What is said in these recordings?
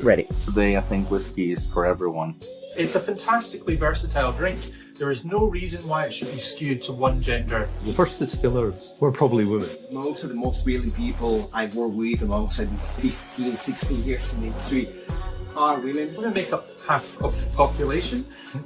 Ready. Today, I think whiskey is for everyone. It's a fantastically versatile drink. There is no reason why it should be skewed to one gender. The first distillers were probably women. Most of the most brilliant people I've worked with alongside these 15, 16 years in the industry are women. Women make up half of the population,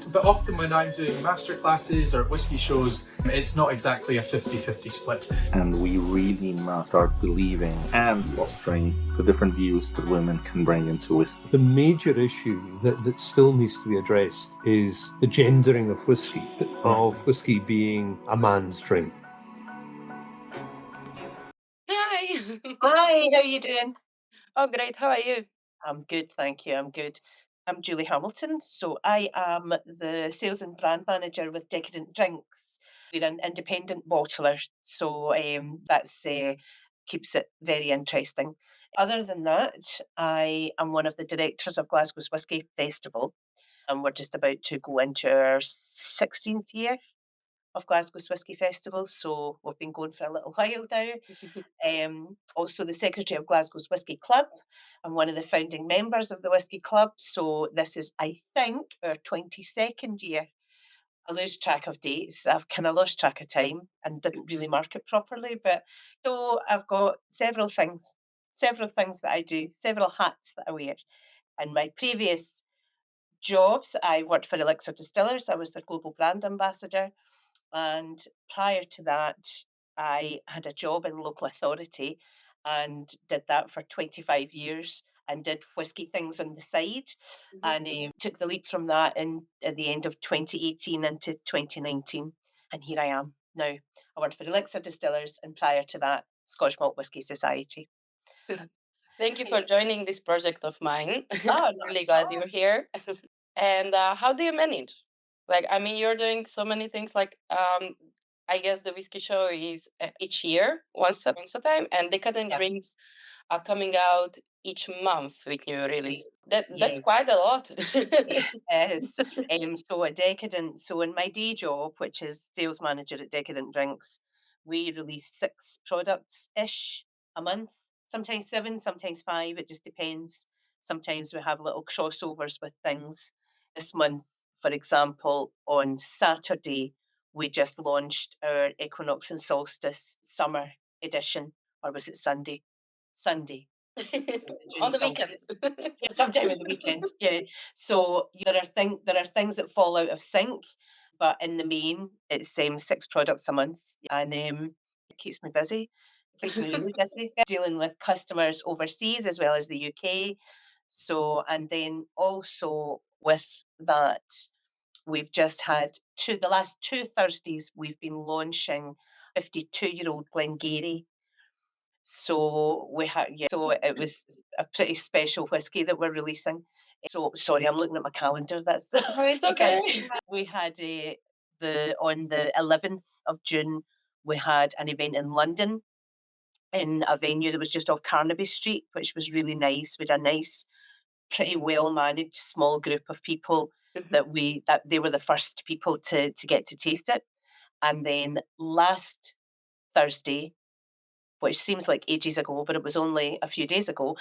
but often when I'm doing masterclasses or whiskey shows, it's not exactly a 50-50 split. And we really must start believing and fostering the different views that women can bring into whiskey. The major issue that still needs to be addressed is the gendering of whiskey being a man's drink. Hi. Hi, how are you doing? Oh, great. How are you? I'm good, thank you. I'm good. I'm Julie Hamilton, so I am the sales and brand manager with Decadent Drinks. We're an independent bottler, so that's keeps it very interesting. Other than that, I am one of the directors of Glasgow's Whisky Festival, and we're just about to go into our 16th year of Glasgow's Whisky Festival, so we've been going for a little while now. Also the secretary of Glasgow's Whisky Club. I'm one of the founding members of the Whisky Club, so this is, I think, our 22nd year. I lose track of dates. I've kind of lost track of time and didn't really mark it properly, but so I've got several things that I do, several hats that I wear. In my previous jobs, I worked for Elixir Distillers. I was their global brand ambassador. And prior to that, I had a job in local authority and did that for 25 years and did whiskey things on the side, and took the leap from that at the end of 2018 into 2019. And here I am now. I worked for Elixir Distillers, and prior to that, Scotch Malt Whisky Society. Thank you for joining this project of mine. Oh, I'm really glad you're here. And how do you manage? Like, I mean, you're doing so many things. Like, I guess the whiskey show is each year, once a time, and Decadent Yeah. Drinks are coming out each month with new release. That's Yes. quite a lot. Yes. So at Decadent, so in my day job, which is sales manager at Decadent Drinks, we release 6 products-ish a month, sometimes 7, sometimes 5, it just depends. Sometimes we have little crossovers with things. This month, for example, on Saturday, we just launched our Equinox and Solstice Summer Edition, or was it Sunday? Sunday. On the weekend. Yeah, sometime in the weekend. Yeah. So there are things that fall out of sync, but in the main, it's 6 products a month, and it keeps me busy. It keeps me really busy dealing with customers overseas as well as the UK. So, and then also with that, we've just had the last 2 Thursdays, we've been launching 52-year-old Glengarry. So so it was a pretty special whiskey that we're releasing. So sorry, I'm looking at my calendar. That's Oh, it's okay. we had on the 11th of June, we had an event in London in a venue that was just off Carnaby Street, which was really nice. We had a nice, pretty well managed small group of people that they were the first people to get to taste it. And then last Thursday, which seems like ages ago, but it was only a few days ago,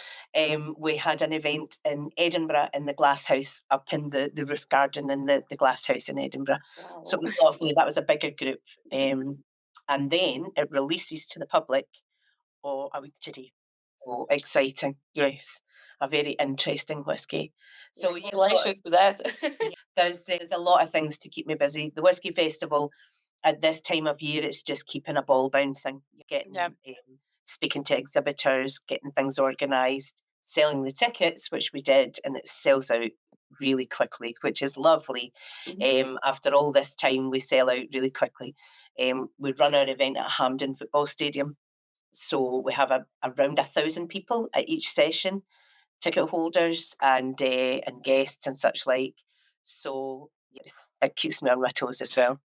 we had an event in Edinburgh in the Glass House, up in the roof garden in the Glass House in Edinburgh. Wow. So it was lovely. That was a bigger group. And then it releases to the public a week today. So exciting. Yes. A very interesting whiskey. So Congratulations to that. there's a lot of things to keep me busy. The Whisky Festival at this time of year, it's just keeping a ball bouncing. You're getting speaking to exhibitors, getting things organised, selling the tickets, which we did, and it sells out really quickly, which is lovely. After all this time, we sell out really quickly. We run our event at Hampden Football Stadium, so we have around 1,000 people at each session, ticket holders and guests and such like. So yes, it keeps me on my toes as well.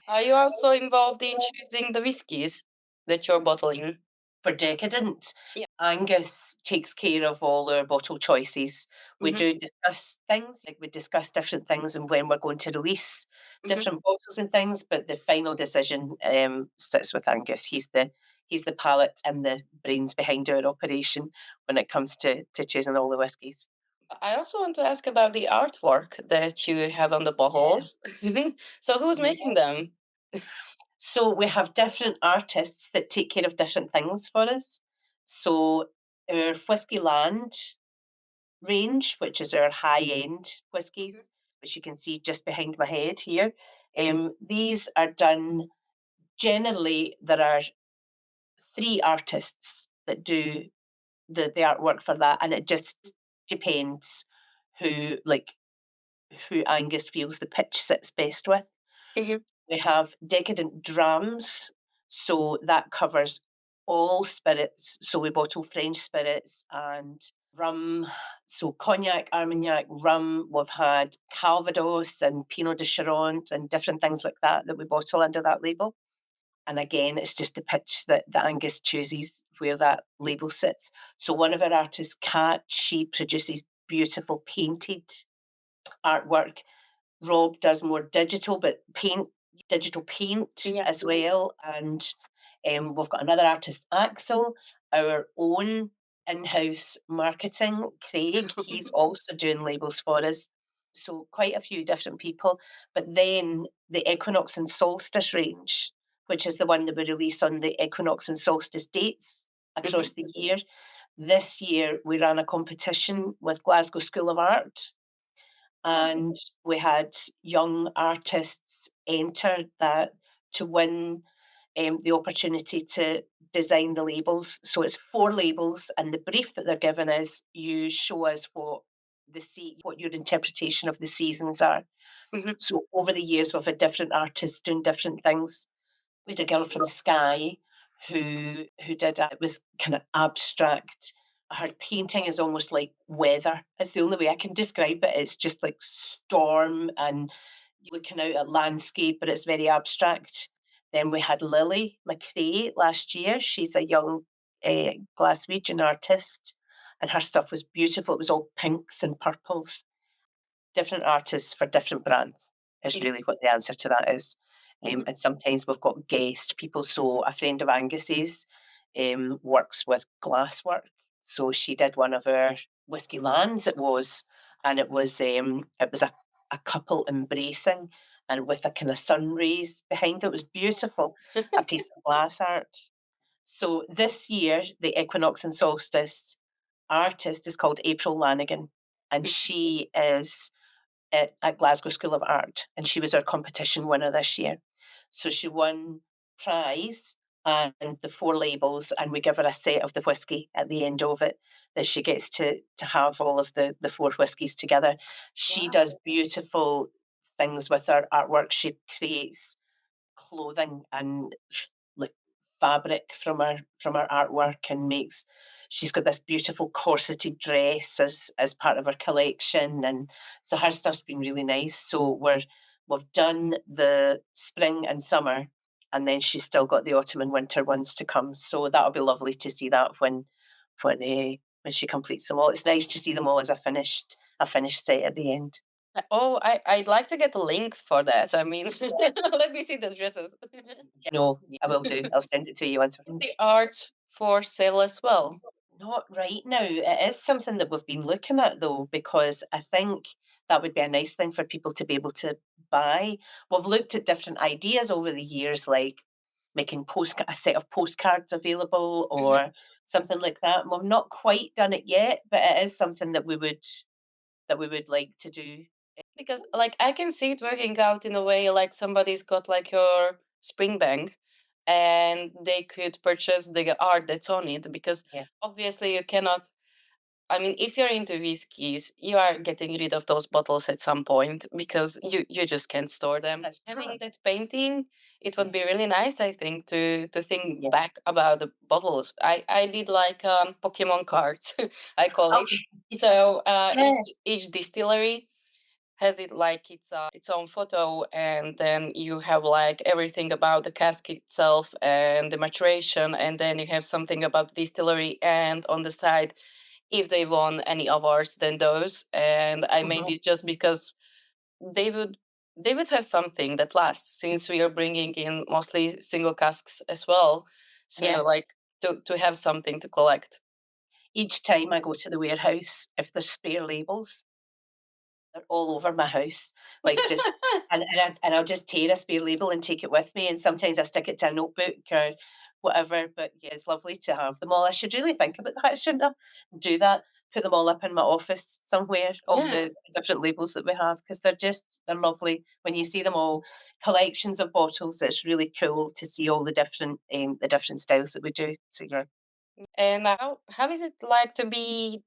Are you also involved in choosing the whiskies that you're bottling? For Decadent, Yeah. Angus takes care of all our bottle choices. We do discuss things, like we discuss different things and when we're going to release different bottles and things, but the final decision sits with Angus. He's the palate and the brains behind our operation when it comes to choosing all the whiskies. I also want to ask about the artwork that you have on the bottles. So who's Yeah. making them? So we have different artists that take care of different things for us. So our Whiskey Land range, which is our high-end whiskies, which you can see just behind my head here. These are done generally. There are three artists that do the artwork for that, and it just depends who like who Angus feels the pitch sits best with. Mhm. We have decadent drams, so that covers all spirits. So we bottle French spirits and rum. So cognac, Armagnac, rum. We've had Calvados and Pinot de Charente and different things like that that we bottle under that label. And again, it's just the pitch that Angus chooses where that label sits. So one of our artists, Kat, she produces beautiful painted artwork. Rob does more digital, but digital paint Yeah. as well. And we've got another artist, Axel, our own in-house marketing, Craig. He's also doing labels for us. So quite a few different people. But then the Equinox and Solstice range, which is the one that we released on the Equinox and Solstice dates across the year. This year we ran a competition with Glasgow School of Art, and we had young artists enter that to win the opportunity to design the labels. So it's 4 labels, and the brief that they're given is you show us what your interpretation of the seasons are. Mhm. So over the years, we've had different artists doing different things. We had a girl from Skye who did it was kind of abstract. Her painting is almost like weather. It's the only way I can describe it. It's just like storm and looking out at landscape, but it's very abstract. Then we had Lily McRae last year. She's a young Glaswegian artist, and her stuff was beautiful. It was all pinks and purples. Different artists for different brands is Yeah. really what the answer to that is. And sometimes we've got guest people. So a friend of Angus's works with glasswork. So she did one of our whiskey lands. It was a couple embracing and with a kind of sun rays behind it. It was beautiful. A piece of glass art. So this year, the Equinox and Solstice artist is called April Lanigan, and she is at Glasgow School of Art, and she was our competition winner this year. So she won prize and the 4 labels, and we give her a set of the whiskey at the end of it that she gets to have all of the 4 whiskies together. She does beautiful things with her artwork. She creates clothing and like fabric from her artwork and makes she's got this beautiful corseted dress as part of her collection, and so her stuff's been really nice. So we've done the spring and summer, and then she's still got the autumn and winter ones to come. So that'll be lovely to see that when she completes them all. It's nice to see them all as a finished set at the end. Oh, I'd like to get a link for that. I mean, let me see the dresses. No, I will do. I'll send it to you once we're Is the finished. art for sale as well? Not right now. It is something that we've been looking at though, because I think that would be a nice thing for people to be able to buy. We've looked at different ideas over the years, like making a set of postcards available Mhm. or something like that. And we've not quite done it yet, but it is something that we would like to do. Because like I can see it working out in a way like somebody's got like your spring bank and they could purchase the art that's on it because Yeah. obviously you cannot. I mean, if you're into whiskeys, you are getting rid of those bottles at some point because you just can't store them. That's Having true. that painting, it would be really nice, I think, to think Yeah. back about the bottles. I did like Pokemon cards, I call it. Okay. So Yeah. each distillery has it like its own photo, and then you have like everything about the cask itself and the maturation, and then you have something about the distillery, and on the side if they won any awards than those. And I made Mhm. it just because they would they would have something that lasts since we are bringing in mostly single casks as well. So Yeah. like to have something to collect. each time I go to the warehouse, if there's spare labels, they're all over my house, like just and I'll just tear a spare label and take it with me, and sometimes I stick it to a notebook or whatever. But yeah, it's lovely to have them all. I should really think about that, shouldn't I? Do that. Put them all up in my office somewhere, all Yeah. the different labels that we have, because they're lovely. When you see them all, collections of bottles, it's really cool to see all the different styles that we do. So yeah. And how is it like to be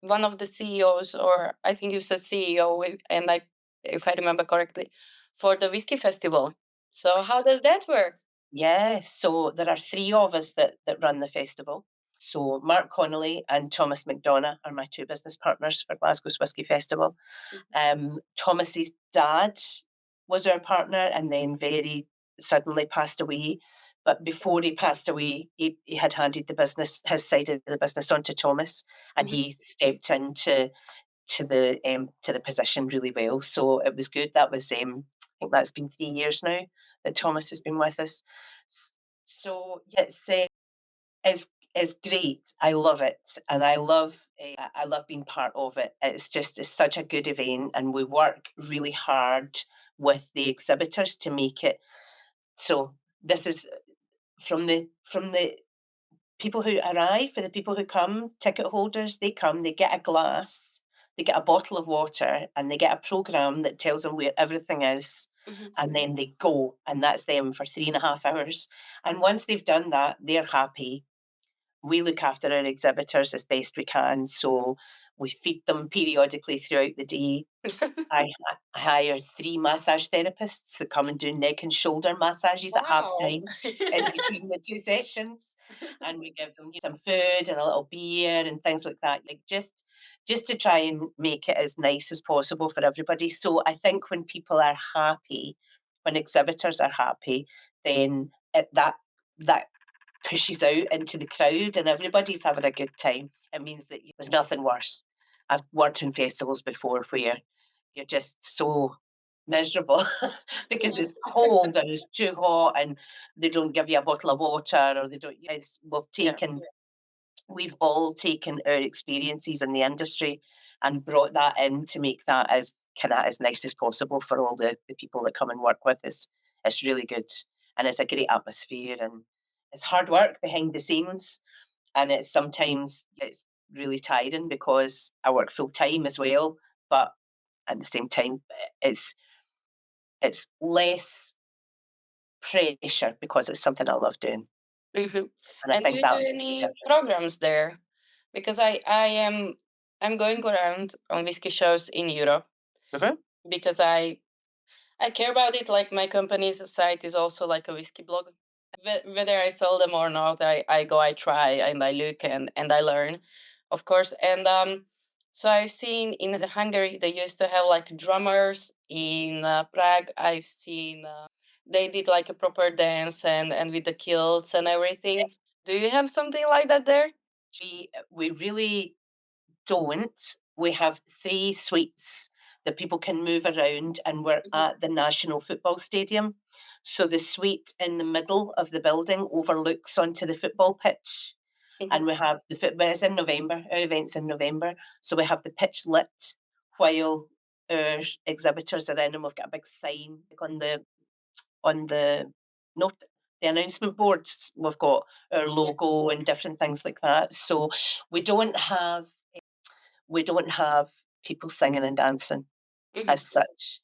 one of the CEOs, or I think you said CEO, and like if I remember correctly, for the whiskey festival. So how does that work? Yeah, so there are three of us that run the festival. So Mark Connolly and Thomas McDonough are my two business partners for Glasgow's Whisky Festival. Thomas's dad was our partner and then very suddenly passed away. But before he passed away, he had handed his side of the business on to Thomas, and Mhm. he stepped into to the position really well. So it was good. That was I think that's been 3 years now that Thomas has been with us. So yeah, it's it's great. I love it, and I love being part of it. It's such a good event, and we work really hard with the exhibitors to make it. So this is from the people who arrive, for the people who come, ticket holders, they come, they get a glass, they get a bottle of water, and they get a program that tells them where everything is. Mhm. And then they go, and that's them for 3.5 hours. And once they've done that, they're happy. We look after our exhibitors as best we can. So we feed them periodically throughout the day. I hire 3 massage therapists that come and do neck and shoulder massages at half Wow. time in between the 2 sessions, and we give them some food and a little beer and things like that, like, just to try and make it as nice as possible for everybody. So I think when people are happy, when exhibitors are happy, then that pushes out into the crowd and everybody's having a good time. It means that there's nothing worse. I've worked in festivals before where you're just so miserable because it's cold and it's too hot and they don't give you a bottle of water or they don't Yeah. we've all taken our experiences in the industry and brought that in to make that as kind of as nice as possible for all the people that come and work with us. It's really good and it's a great atmosphere and it's hard work behind the scenes and it's really tiring because I work full time as well, but at the same time, it's less pressure because it's something I love doing, Mhm. and I And do think you do that makes the any difference. programs there? Because I'm going around on whiskey shows in Europe Mhm. because I care about it. Like my company's site is also like a whiskey blog. Whether I sell them or not, I go, I try, and I look and I learn, of course. And so I've seen in Hungary they used to have like drummers. In Prague, I've seen they did like a proper dance and with the kilts and everything. Do you have something like that there? We really don't. We have 3 suites that people can move around, and we're Mhm, at the National Football Stadium. So the suite in the middle of the building overlooks onto the football pitch. mhm, And we have the foot well, it's in November, our event's in November, so we have the pitch lit while our exhibitors are in, and we've got a big sign, like, on the note the announcement boards, we've got our yeah, logo and different things like that, so we don't have we don't have people singing and dancing mhm, as such.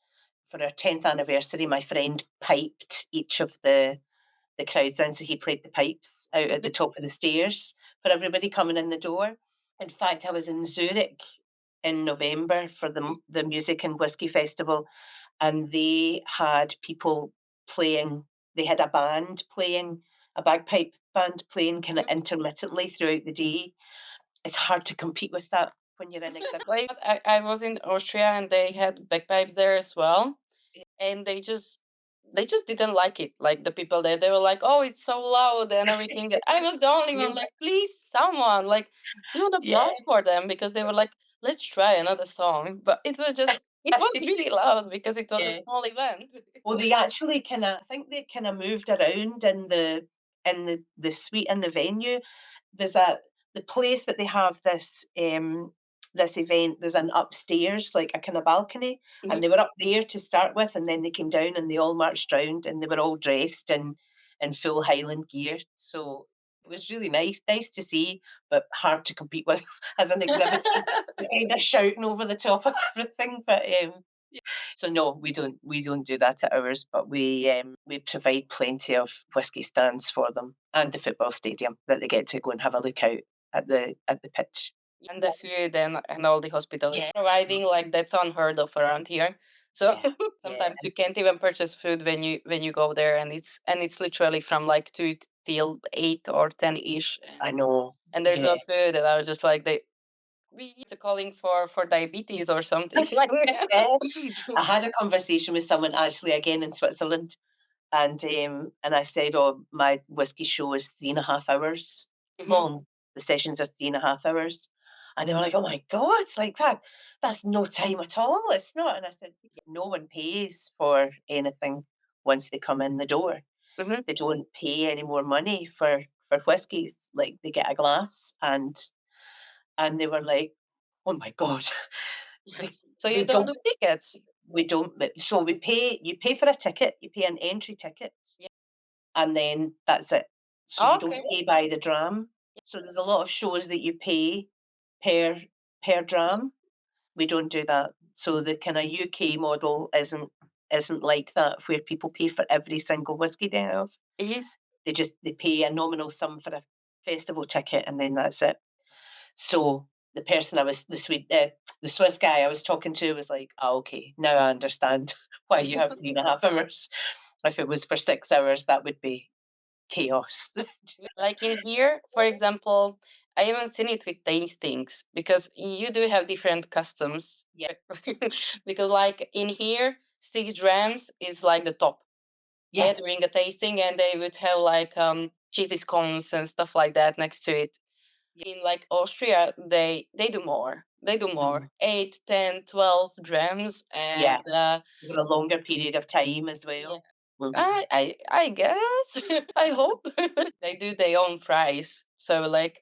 For our 10th anniversary, my friend piped each of the crowds in, so he played the pipes out at mhm, the top of the stairs for everybody coming in the door. In fact, I was in Zurich in November for the Music and Whiskey Festival, and they had people playing. They had a band playing, a bagpipe band playing kind of mhm. intermittently throughout the day. It's hard to compete with that when you're in exhibit. Like I was in Austria and they had bagpipes there as well, and they just didn't like it. Like the people there, they were like, "Oh, it's so loud and everything." And I was the only one You, like, "Please, someone like do an yeah, applause for them," because they were like, "Let's try another song." But it was really loud because it was a yeah. small event. Well, they actually I think they kinda moved around in the suite in the venue. There's a the place that they have this event, there's an upstairs, like a kind of balcony, and they were up there to start with, and then they came down and they all marched round, and they were all dressed in full Highland gear. So it was really nice to see, but hard to compete with as an exhibitor. Kind of shouting over the top of everything, but so no, we don't do that at ours, but we provide plenty of whisky stands for them and the football stadium that they get to go and have a look out at the pitch. And the food and all the hospitality Yeah. providing, like, that's unheard of around here. So Yeah, sometimes you can't even purchase food when you go there, and it's literally from like 2 till 8 or 10 ish, I know. and there's Yeah. no food, and I was just like, we are calling for diabetes or something. Like, Yeah. I had a conversation with someone actually again in Switzerland, and I said, "Oh, my whiskey show is 3.5 hours long. The sessions are 3.5 hours," and they were like, "Oh my god, like that's no time at all. It's not." And I said, "No one pays for anything once they come in the door. Mhm. They don't pay any more money for whiskies. Like they get a glass, and they were like, oh my god." So They you don't don't do tickets? we don't but so we pay you pay for a ticket, you pay an entry ticket, Yeah. and then that's it. So Oh, you don't okay. pay by the dram. So there's a lot of shows that you pay per per dram. We don't do that. So the kind of UK model isn't like that, where people pay for every single whiskey they have. Mhm. They pay a nominal sum for a festival ticket, and then that's it. So the person I was the Swiss guy I was talking to was like, "Oh, okay, now I understand why you have 3.5 hours. If it was for 6 hours, that would be chaos." Like in here, for example, I haven't seen it with tastings because you do have different customs. Yeah. Because like in here, 6 drams is like the top. Yeah, During a tasting, and they would have like cheesy scones and stuff like that next to it. In like Austria, they do more. They do more. mm, 8, 10, 12 drams, and yeah, for a longer period of time as well. Mhm. I guess. I hope. They do their own fries. So like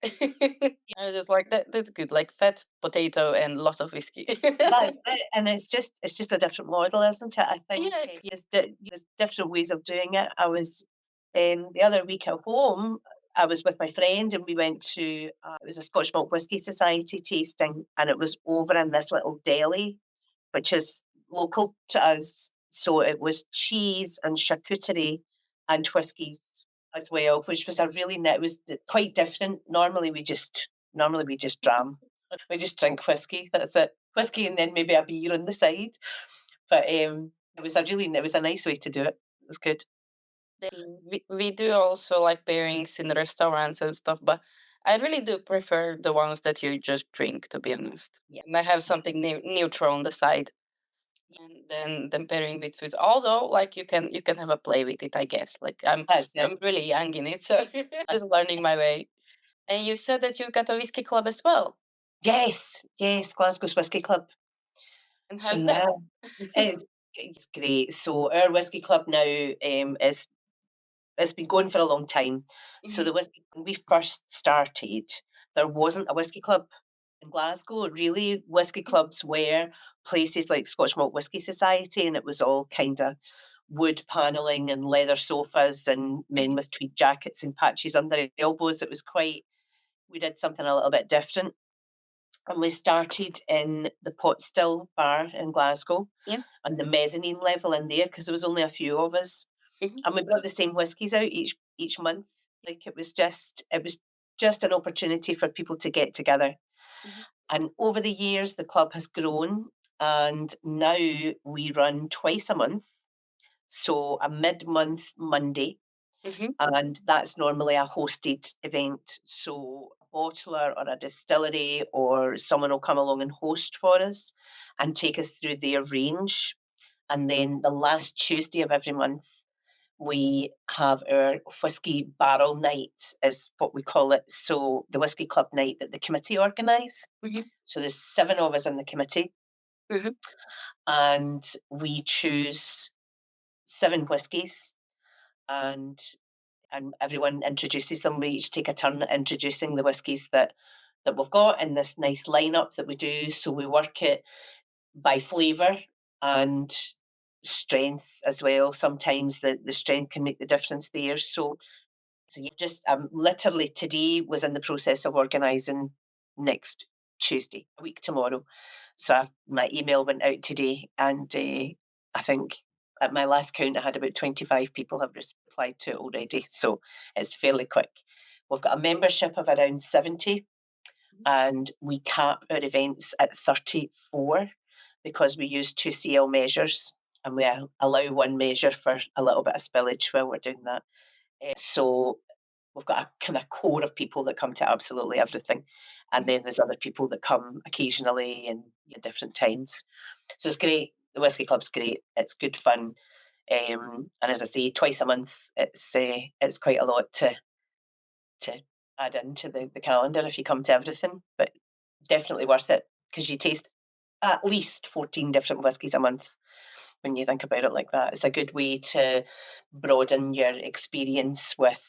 I was just like that's good. Like fat potato and lots of whiskey. That's it, and it's just a different model, isn't it? I think Yeah. there's different ways of doing it. I was the other week at home. I was with my friend, and we went to it was a Scotch Malt Whisky Society tasting, and it was over in this little deli, which is local to us. So it was cheese and charcuterie and whiskies as well, which was a really it was quite different. Normally we just dram. We just drink whiskey. That's it. Whiskey and then maybe a beer on the side. But it was a nice way to do it. It was good. We do also like pairings in restaurants and stuff, but I really do prefer the ones that you just drink, to be honest. Yeah. And I have something neutral on the side, and then pairing with foods. Although, like you can have a play with it, I guess. Like That's it. I'm really young in it, so just learning my way. And you said that you got a whiskey club as well. Yes, Glasgow's Whisky Club. And So how's that? now it's great. So our whisky club now is it's been going for a long time. So Mhm. when we first started, there wasn't a whisky club in Glasgow. Really, whisky clubs were places like Scotch Malt Whisky Society, and it was all kind of wood paneling and leather sofas and men with tweed jackets and patches under their elbows. It was quite. We did something a little bit different, and we started in the Pot Still bar in Glasgow, Yeah. on the mezzanine level in there, because there was only a few of us, Mhm. and we brought the same whiskies out each month. Like it was just an opportunity for people to get together. Mhm. And over the years, the club has grown, and now we run twice a month. So a mid-month Monday, Mhm. and that's normally a hosted event. So a bottler or a distillery or someone will come along and host for us and take us through their range. And then the last Tuesday of every month, we have our whiskey barrel night, is what we call it. So the whiskey club night that the committee organise. Mhm. So there's 7 of us on the committee, Mhm. and we choose 7 whiskies, and and everyone introduces them. We each take a turn at introducing the whiskies that we've got in this nice lineup that we do. So we work it by flavour and strength as well. Sometimes the strength can make the difference there. So you just literally today was in the process of organising next Tuesday, a week tomorrow. So my email went out today, and I think at my last count, I had about 25 people have replied to it already. So it's fairly quick. We've got a membership of around 70, and we cap our events at 34 because we use 2 CL measures, and we allow one measure for a little bit of spillage while we're doing that. So we've got a kind of core of people that come to absolutely everything. And then there's other people that come occasionally and at different times. So it's great. The Whisky Club's great. It's good fun. And as I say, twice a month, it's quite a lot to add into the calendar if you come to everything. But definitely worth it because you taste at least 14 different whiskies a month when you think about it like that. It's a good way to broaden your experience with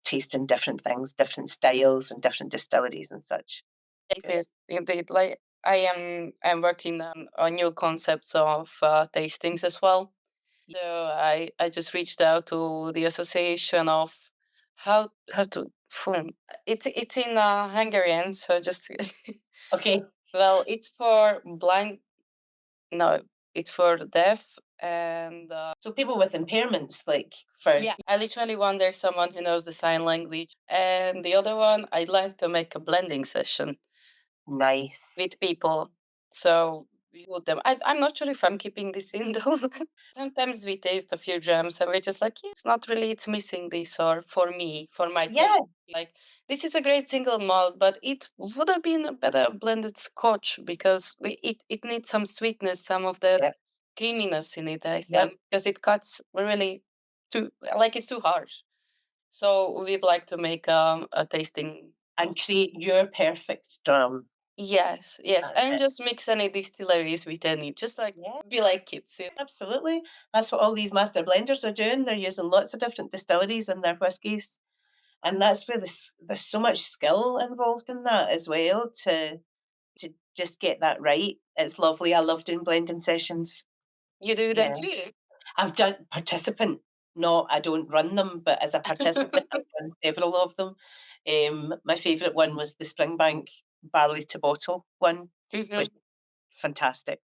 tasting different things, different styles, and different distilleries and such. It is indeed. Like I'm working on new concepts of tastings as well. So I just reached out to the association of how to film. It's in Hungarian, so just Okay. well, it's for blind. No, it's for deaf and So people with impairments, like for yeah. I literally want there's someone who knows the sign language, and the other one I'd like to make a blending session nice. with people. So we put them. I'm not sure if I'm keeping this in though. Sometimes we taste a few drams and we're just like, yeah, it's not really, it's missing this, or for me, for my Yeah. taste. Like, this is a great single malt, but it would have been a better blended scotch because it needs some sweetness, some of that Yep. creaminess in it, I Yep. think, because it cuts really too, like it's too harsh. So we'd like to make a tasting. And create your perfect drum. Yes, yes, That's and it. just mix any distilleries with any, just like Yeah. be like kids. Absolutely. That's what all these master blenders are doing. They're using lots of different distilleries in their whiskies. And that's where there's so much skill involved in that as well to just get that right. It's lovely. I love doing blending sessions. You do them Yeah. too. I've done participant, not I don't run them, but as a participant, I've done several of them. My favourite one was the Springbank barley to bottle one, which Mhm. was fantastic.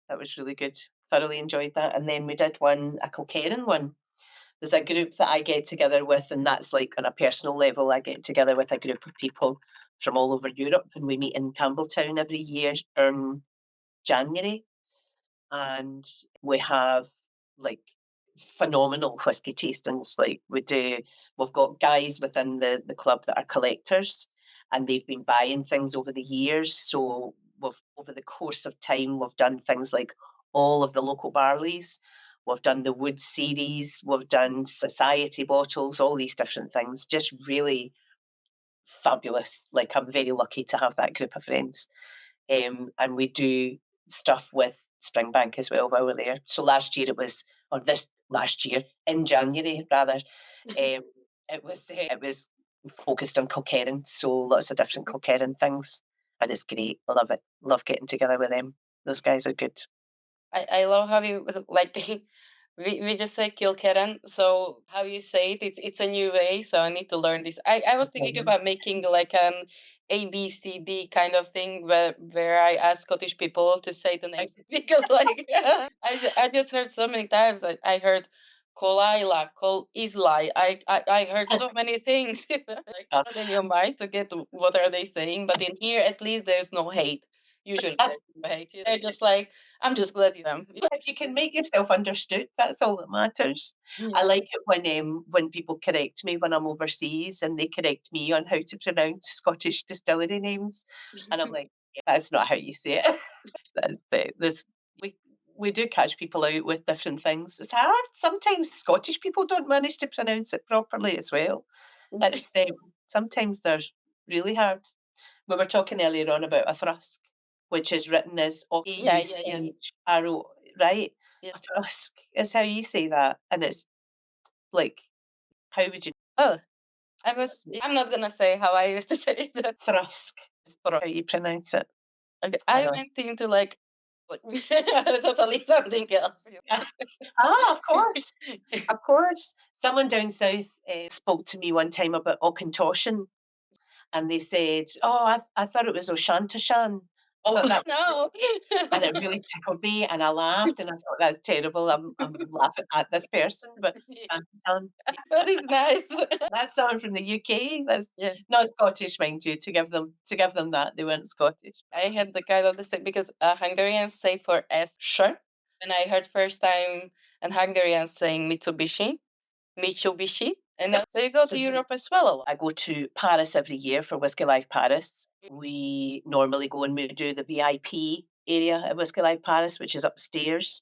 That was really good. Thoroughly enjoyed that. And then we did one, a Kilkerran one. There's a group that I get together with, and that's like on a personal level. I get together with a group of people from all over Europe, and we meet in Campbelltown every year in January. And we have like phenomenal whiskey tastings. Like we've got guys within the club that are collectors, and they've been buying things over the years. So we've over the course of time, we've done things like all of the local barleys. We've done the wood series. We've done society bottles. All these different things. Just really fabulous. Like I'm very lucky to have that group of friends. And we do stuff with Springbank as well while we're there. So last year in January rather, it was focused on Kilkerran, so lots of different Kilkerran things, and it's great. I love it. Love getting together with them. Those guys are good. I love how you like we just say Kilkerran. So how you say it, it's a new way. So I need to learn this. I was thinking about making like an ABCD kind of thing where I ask Scottish people to say the names because like I just heard so many times. I heard Kolaila, Kol Islay. I heard so many things like Uh, in your mind to get to what are they saying. But in here, at least there's no hate. Usually there's no hate. They're just like, I'm just glad you them. if you can make yourself understood, that's all that matters. I Yeah. like it when people correct me when I'm overseas and they correct me on how to pronounce Scottish distillery names, and I'm like, "Yeah, that's not how you say it." That's it. We we do catch people out with different things. It's hard. Sometimes Scottish people don't manage to pronounce it properly as well. It's sometimes they're really hard. We were talking earlier on about a thrusk, which is written as Yeah. Auchro, right? Yeah. A thrusk is how you say that, and it's like, how would you Oh, I'm not gonna say how I used to say that. Thrusk is how you pronounce it. Okay, I I know. went into like totally something else. Of course. Of course. Someone down south spoke to me one time about Auchentoshan, and they said, "Oh, I thought it was Oshantashan." I Oh thought that, no! and it really tickled me, and I laughed, and I thought that's terrible. I'm laughing at this person, but Oshantashan, But it's nice. that's someone from the UK. That's Yeah, not Scottish, mind you. To give them that, they weren't Scottish. I had the kind of the same because Hungarians say for S sure. When I heard first time an Hungarian saying Mitsubishi, and so you go to Europe as well a lot. I go to Paris every year for Whisky Live Paris. We normally go and we do the VIP area at Whisky Live Paris, which is upstairs,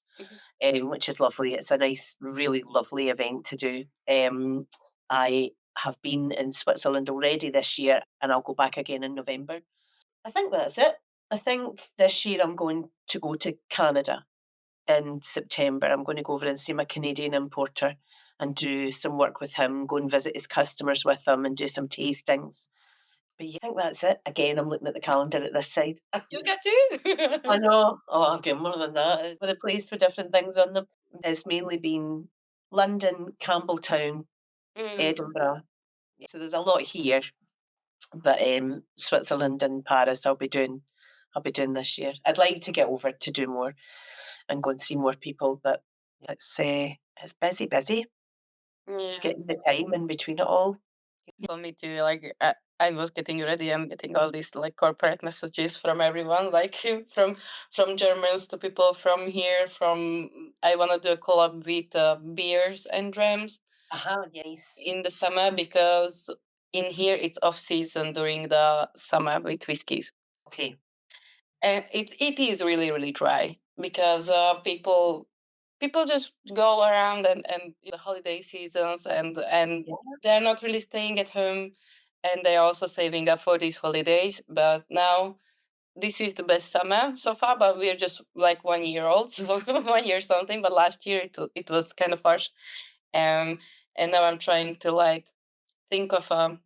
which is lovely. It's a nice, really lovely event to do. I have been in Switzerland already this year, and I'll go back again in November. I think that's it. I think this year I'm going to go to Canada in September. I'm going to go over and see my Canadian importer and do some work with him, go and visit his customers with him and do some tastings. But yeah, I think that's it. Again, I'm looking at the calendar at this side. You get to. I know. Oh, I've got more than that. With a place with different things on them. It's mainly been London, Campbelltown, Mm. Edinburgh. So there's a lot here, but Switzerland and Paris I'll be doing this year. I'd like to get over to do more and go and see more people, but it's busy. Yeah. Just getting the time in between it all. For me too, like I was getting ready and getting all these like corporate messages from everyone, like from Germans to people from here. From I want to do a collab with beers and drams Yes. in the summer because in here it's off season during the summer with whiskies, Okay. and it is really dry because people just go around and the holiday seasons and Yeah. they're not really staying at home, and they're also saving up for these holidays. But now this is the best summer so far, but we're just like 1 year old, so 1 year something. But last year it was kind of harsh, um and now I'm trying to like think of a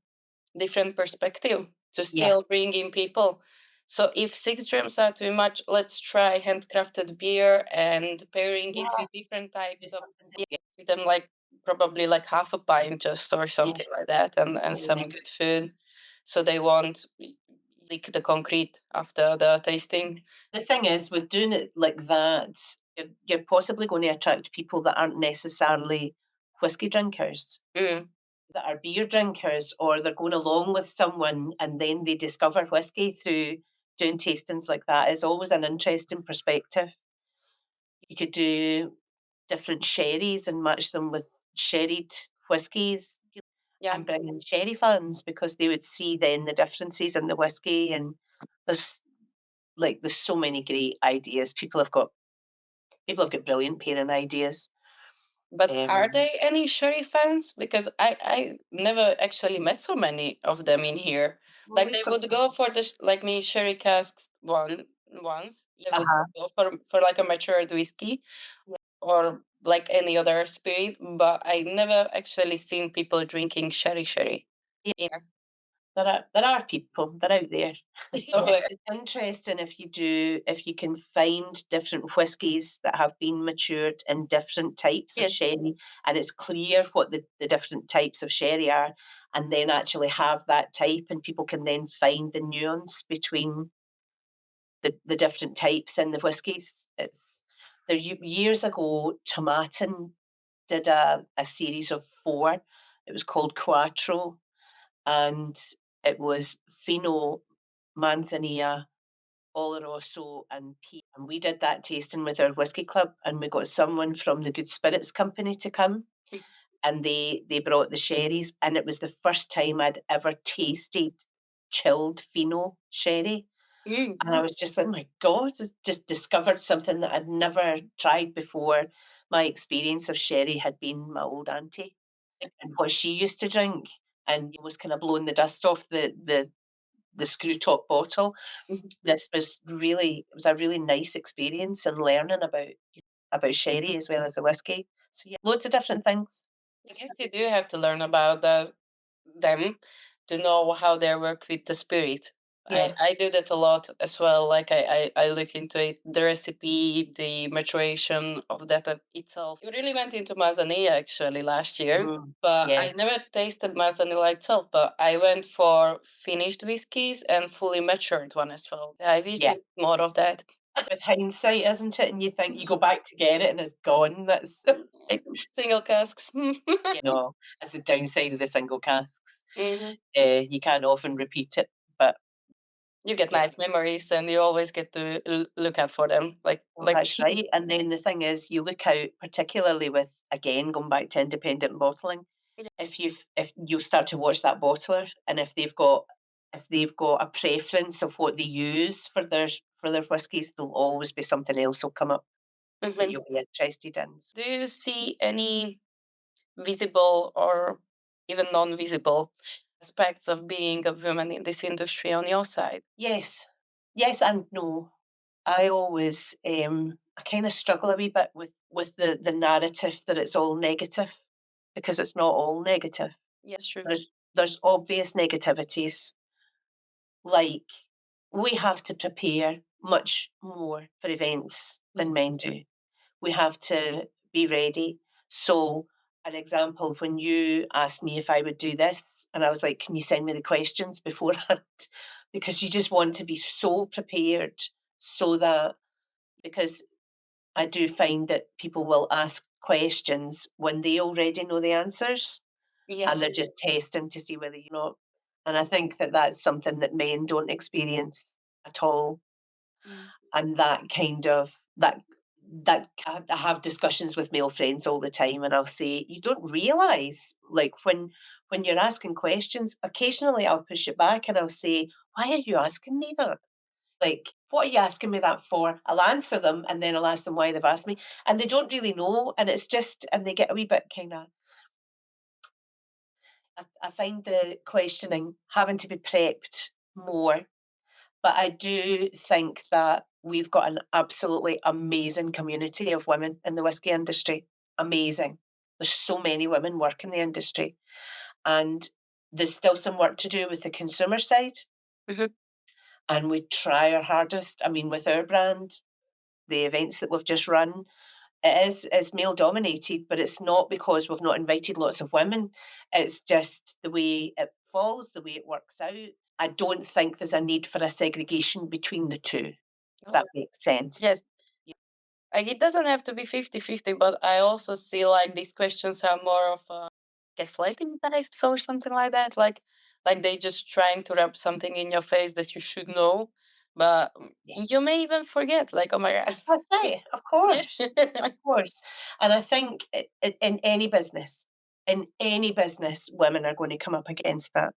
different perspective to Yeah. still bring in people. So if 6 drams are too much, let's try handcrafted beer and pairing it with different types of Yeah. with them, like probably like half a pint just or something like that, and some Yeah. good food, so they won't lick the concrete after the tasting. The thing is, with doing it like that, you're possibly going to attract people that aren't necessarily whiskey drinkers, Mm. that are beer drinkers, or they're going along with someone and then they discover whiskey through doing tastings like that. It's always an interesting perspective. You could do different sherries and match them with sherried whiskies Yeah, and bring in sherry fans because they would see then the differences in the whiskey. And there's there's so many great ideas. People have got brilliant pairing ideas. but are Um, there any sherry fans? Because I never actually met so many of them in here. well, Like we've they got would go for the like me sherry casks once. They would uh-huh. go for like a matured whiskey or like any other spirit, but I never actually seen people drinking sherry. Yeah. Yes, there are people. They're out there. So, It's interesting if you can find different whiskies that have been matured in different types of yes, sherry, and it's clear what the different types of sherry are, and then actually have that type, and people can then find the nuance between the different types in the whiskies. It's there. Years ago, Tomatin did a series of four. It was called Quattro, and it was Fino, Manzanilla, Oloroso, and Peat. And we did that tasting with our whiskey club, and we got someone from the Good Spirits Company to come, and they brought the sherries, and it was the first time I'd ever tasted chilled Fino sherry. mm, And I was just like, "My God," I just discovered something that I'd never tried before. My experience of sherry had been my old auntie and what she used to drink, and was kind of blowing the dust off the screw top bottle. mhm. It was a really nice experience and learning about sherry as well as the whiskey. So yeah, loads of different things. I guess you do have to learn about them to know how they work with the spirit. Yeah. I do that a lot as well. Like I look into it, the recipe, the maturation of that itself. We really went into Manzanilla actually last year, but Yeah. I never tasted Manzanilla itself. But I went for finished whiskies and fully matured one as well. I wish Yeah. there was more of that. With hindsight, isn't it? And you think you go back to get it and it's gone. That's Like single casks. that's the downside of the single casks. Hmm. You can't often repeat it, but You get yeah. nice memories, and you always get to look out for them. Well, that's right. And then the thing is, you look out, particularly with, again, going back to independent bottling. Yeah. If you start to watch that bottler, and if they've got a preference of what they use for their whiskies, there'll always be something else will come up that Mhm. you'll be interested in. Do you see any visible or even non-visible aspects of being a woman in this industry on your side? Yes, yes, and no. I always I kind of struggle a wee bit with the narrative that it's all negative, because it's not all negative. Yes, true. There's obvious negativities, like we have to prepare much more for events than men do. We have to be ready. So, an example, when you asked me if I would do this, and I was like, can you send me the questions beforehand? Because you just want to be so prepared, so that, because I do find that people will ask questions when they already know the answers, Yeah. and they're just testing to see whether you're not. And I think that that's something that men don't experience at all. Mm. And that kind of that I have discussions with male friends all the time, and I'll say, you don't realize, like, when you're asking questions, occasionally I'll push it back and I'll say, why are you asking me that? Like, what are you asking me that for? I'll answer them and then I'll ask them why they've asked me, and they don't really know, and it's just, and they get a wee bit kind of, I find the questioning having to be prepped more. But I do think that we've got an absolutely amazing community of women in the whisky industry. Amazing. There's so many women work in the industry, and there's still some work to do with the consumer side. Mhm. And we try our hardest. I mean, with our brand, the events that we've just run, it's male dominated, but it's not because we've not invited lots of women. It's just the way it falls, the way it works out. I don't think there's a need for a segregation between the two, if that makes sense. Yes. Like it doesn't have to be 50-50, but I also see like these questions are more of a gaslighting types or something like that. Like they just trying to rub something in your face that you should know, but Yeah. you may even forget. Like, oh my god. That's right, of course, of course. And I think in any business, women are going to come up against that.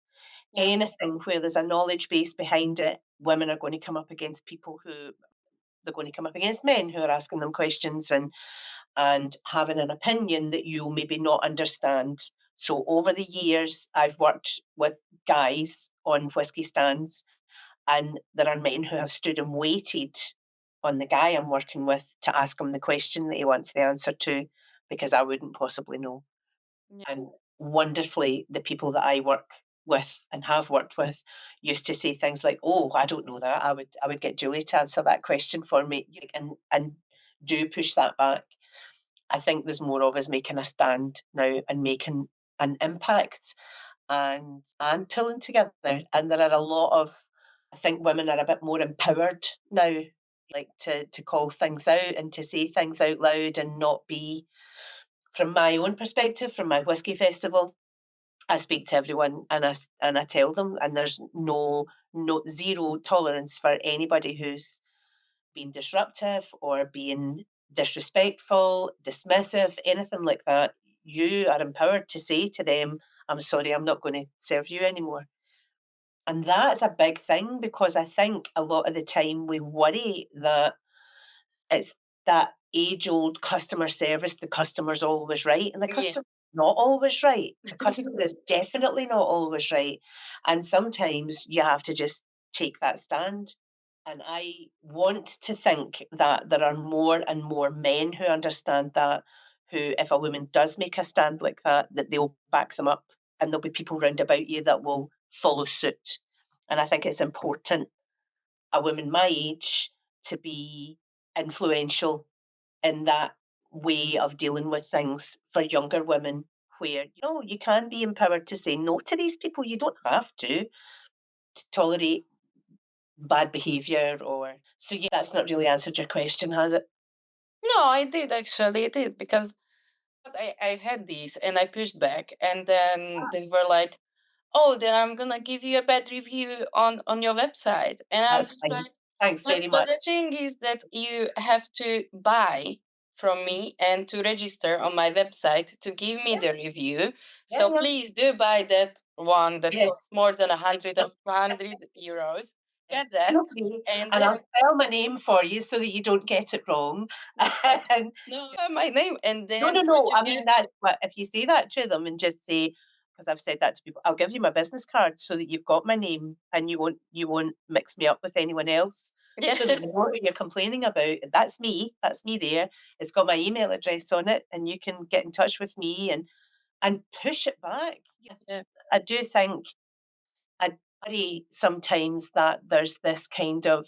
Yeah. Anything where there's a knowledge base behind it, women are going to come up against people who they're going to come up against men who are asking them questions and having an opinion that you'll maybe not understand. So over the years, I've worked with guys on whiskey stands, and there are men who have stood and waited on the guy I'm working with to ask him the question that he wants the answer to, because I wouldn't possibly know. Yeah. And wonderfully, the people that I work with and have worked with used to say things like, "Oh, I don't know that. I would get Julie to answer that question for me," and do push that back. I think there's more of us making a stand now and making an impact and pulling together. And there are a lot of, I think women are a bit more empowered now, like to call things out and to say things out loud and not be, from my own perspective, from my whiskey festival, I speak to everyone and I tell them, and there's no zero tolerance for anybody who's being disruptive or being disrespectful, dismissive, anything like that. You are empowered to say to them, I'm sorry, I'm not going to serve you anymore. And that's a big thing, because I think a lot of the time we worry that it's that age old customer service, the customer's always right. And the Yeah. customer's not always right. The customer is definitely not always right. And sometimes you have to just take that stand. And I want to think that there are more and more men who understand that, who, if a woman does make a stand like that they'll back them up, and there'll be people round about you that will follow suit. And I think it's important, a woman my age, to be influential in that way of dealing with things for younger women, where you can be empowered to say no to these people. You don't have to tolerate bad behaviour. Or so yeah, that's not really answered your question, has it? No, I did actually. I did because I had these and I pushed back, and then they were like, "Oh, then I'm gonna give you a bad review on your website," and I was That's just fine. like, Thanks very but the much. thing is that you have to buy from me and to register on my website to give me Yeah, the review. yeah, So yeah. please do buy that one that Yeah. costs more than 100 euros. Get It's that, okay, and and I'll then spell my name for you so that you don't get it wrong. And no, my name, and no, then no, what no. you I mean, get. that's what if you say that to them and just say, because I've said that to people, I'll give you my business card so that you've got my name and you won't mix me up with anyone else. Yeah. So that you know who you're complaining about. That's me. That's me there. It's got my email address on it, and you can get in touch with me and push it back. Yeah, Yeah. I do think I worry sometimes that there's this kind of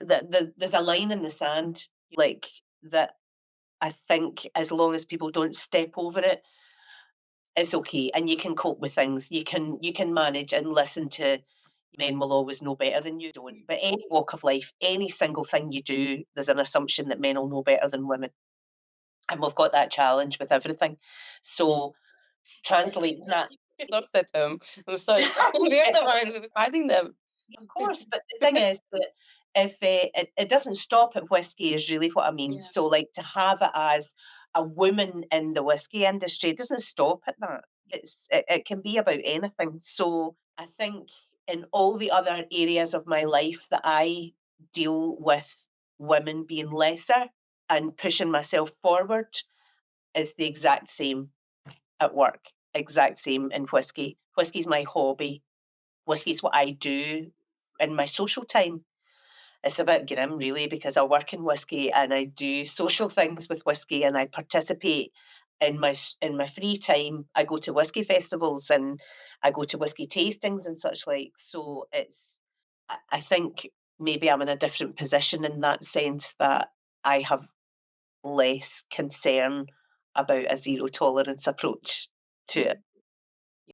there's a line in the sand, like that. I think as long as people don't step over it, it's okay, and you can cope with things. You can manage and listen to men will always know better than you don't. But any walk of life, any single thing you do, there's an assumption that men will know better than women, and we've got that challenge with everything. So translating that. Dogs at home. I'm sorry. We're the one fighting them. Of course, but the thing is that if it doesn't stop at whiskey is really what I mean. Yeah. So, like to have it as a woman in the whiskey industry, it doesn't stop at that. It can be about anything. So I think in all the other areas of my life that I deal with women being lesser and pushing myself forward is the exact same at work, exact same in whiskey. Whiskey's my hobby. Whiskey's what I do in my social time. It's a bit grim, really, because I work in whiskey and I do social things with whiskey, and I participate in my free time. I go to whiskey festivals and I go to whiskey tastings and such like. So I think maybe I'm in a different position in that sense, that I have less concern about a zero tolerance approach to it,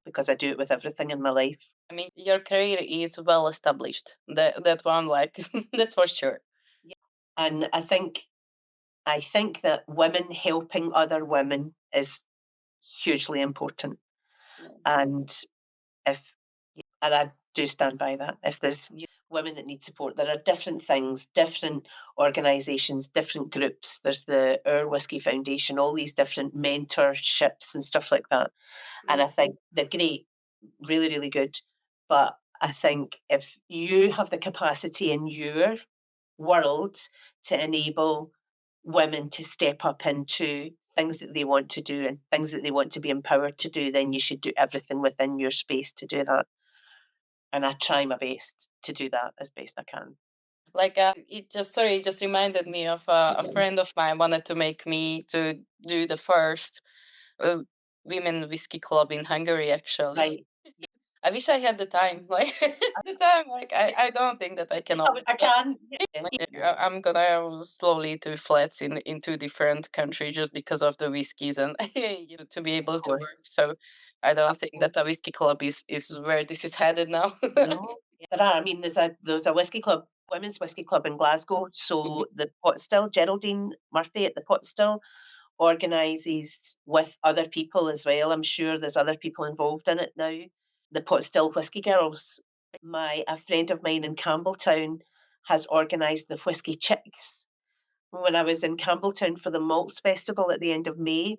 because I do it with everything in my life. I mean, your career is well established. That one, like, that's for sure. Yeah. And I think that women helping other women is hugely important. Yeah. And if and I do stand by that. If there's women that need support, there are different things, different organisations, different groups. There's the Our Whiskey Foundation, all these different mentorships and stuff like that. And I think they're great, really, really good. But I think if you have the capacity in your world to enable women to step up into things that they want to do and things that they want to be empowered to do, then you should do everything within your space to do that. And I try my best to do that as best I can. Like, it just reminded me of a friend of mine wanted to make me to do the first uh, women whiskey club in Hungary. Actually, Right. I wish I had the time. Like the time, like I don't think that I can. I can. Yeah. I'm gonna slowly to flats in two different countries just because of the whiskeys and to be able Of to work. course. So I don't Of think course. that a whiskey club is where this is headed now. No. There are. I mean, there's a whiskey club, women's whiskey club in Glasgow. So the Pot Still, Geraldine Murphy at the Pot Still organises with other people as well. I'm sure there's other people involved in it now. The Pot Still Whiskey Girls. A friend of mine in Campbelltown has organised the Whiskey Chicks. When I was in Campbelltown for the Malts Festival at the end of May,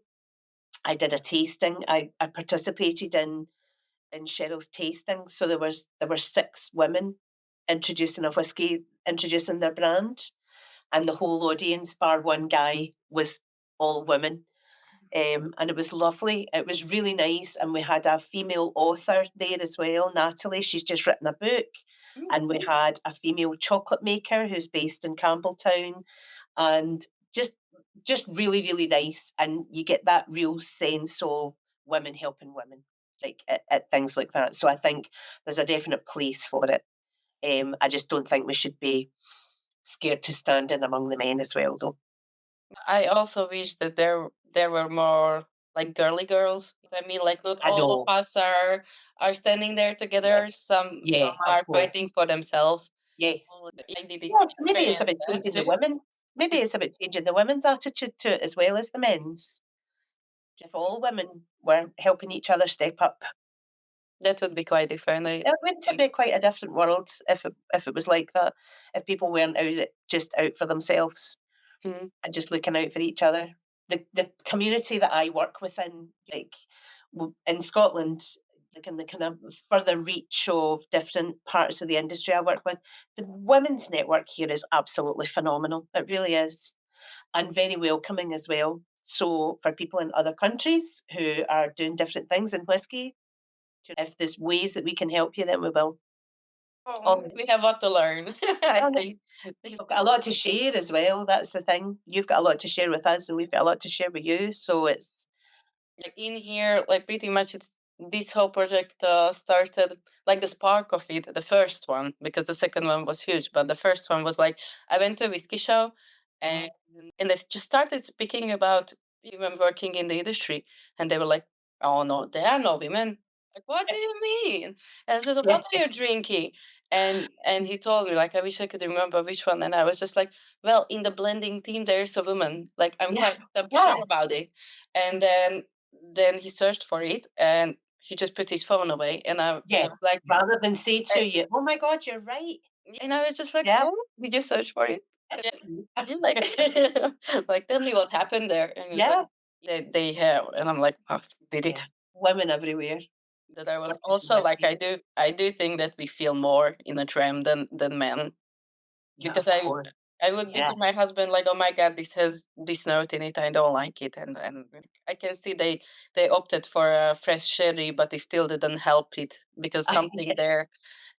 I did a tasting. I participated in Cheryl's tasting. So there were 6 women introducing a whiskey, introducing their brand, and the whole audience, bar one guy, was all women. And it was lovely. It was really nice. And we had a female author there as well, Natalie. She's just written a book. And we had a female chocolate maker who's based in Campbelltown. And just really, really nice, and you get that real sense of women helping women, like at things like that. So I think there's a definite place for it. I just don't think we should be scared to stand in among the men as well, though. I also wish that there were more like girly girls. I mean, like not I all of know. us are standing there Yeah, together. Some yeah, of are course. fighting for themselves. Yes. I did Yes, maybe it's experience about that changing the too. women. Maybe it's about changing the women's attitude to it as well as the men's. If all women were helping each other step up, That would be quite different. it would be quite a different world if it was like that. If people weren't just out for themselves Mm. and just looking out for each other. The community that I work within, like in Scotland, like in the kind of further reach of different parts of the industry I work with, the women's network here is absolutely phenomenal. It really is, and very welcoming as well. So for people in other countries who are doing different things in whisky, if there's ways that we can help you, then we will. Oh, we have a lot to learn. I Oh, think. we've got a lot to share as well. That's the thing. You've got a lot to share with us, and we've got a lot to share with you. So it's Like in here, like pretty much it's this whole project started like the spark of it, the first one, because the second one was huge, but the first one was like I went to a whiskey show and and they just started speaking about women working in the industry, and they were like, "Oh no, there are no women." Like, what do you mean? And I said, "What are you drinking?" And he told me like, I wish I could remember which one, and I was just like, "Well, in the blending team, there is a woman. Like, I'm yeah, quite sure yeah, about it." And then he searched for it and he just put his phone away and I yeah. was like Rather than say uh, to you, "Oh my God, you're right." and I was just like, Yeah. so did you search for it? Yeah, yeah, like like tell me what happened there. And he was like, Yeah. they have, and I'm like, oh, did Yeah. it? Women everywhere. That I was Working in also like whiskey. I do think that we feel more in a tram than men. Yeah, Because of course. I would be Yeah. to my husband like, "Oh my god, this has this note in it. I don't like it." And I can see they opted for a fresh sherry, but they still didn't help it because something Yeah. there.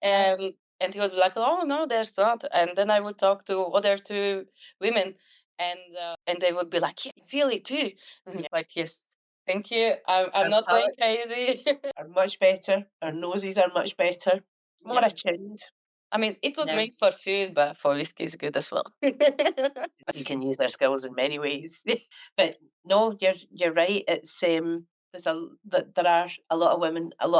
Yeah. And he would be like, "Oh no, there's not." And then I would talk to other two women, and they would be like, "Yeah, I feel it too." Yeah. Like, yes, thank you. I'm Our not going palates crazy. are much better. Our noses are much better. More Yeah. attuned. I mean, it was Yeah. made for food, but for whiskey is good as well. You can use their skills in many ways. But no, you're right. It's there are a lot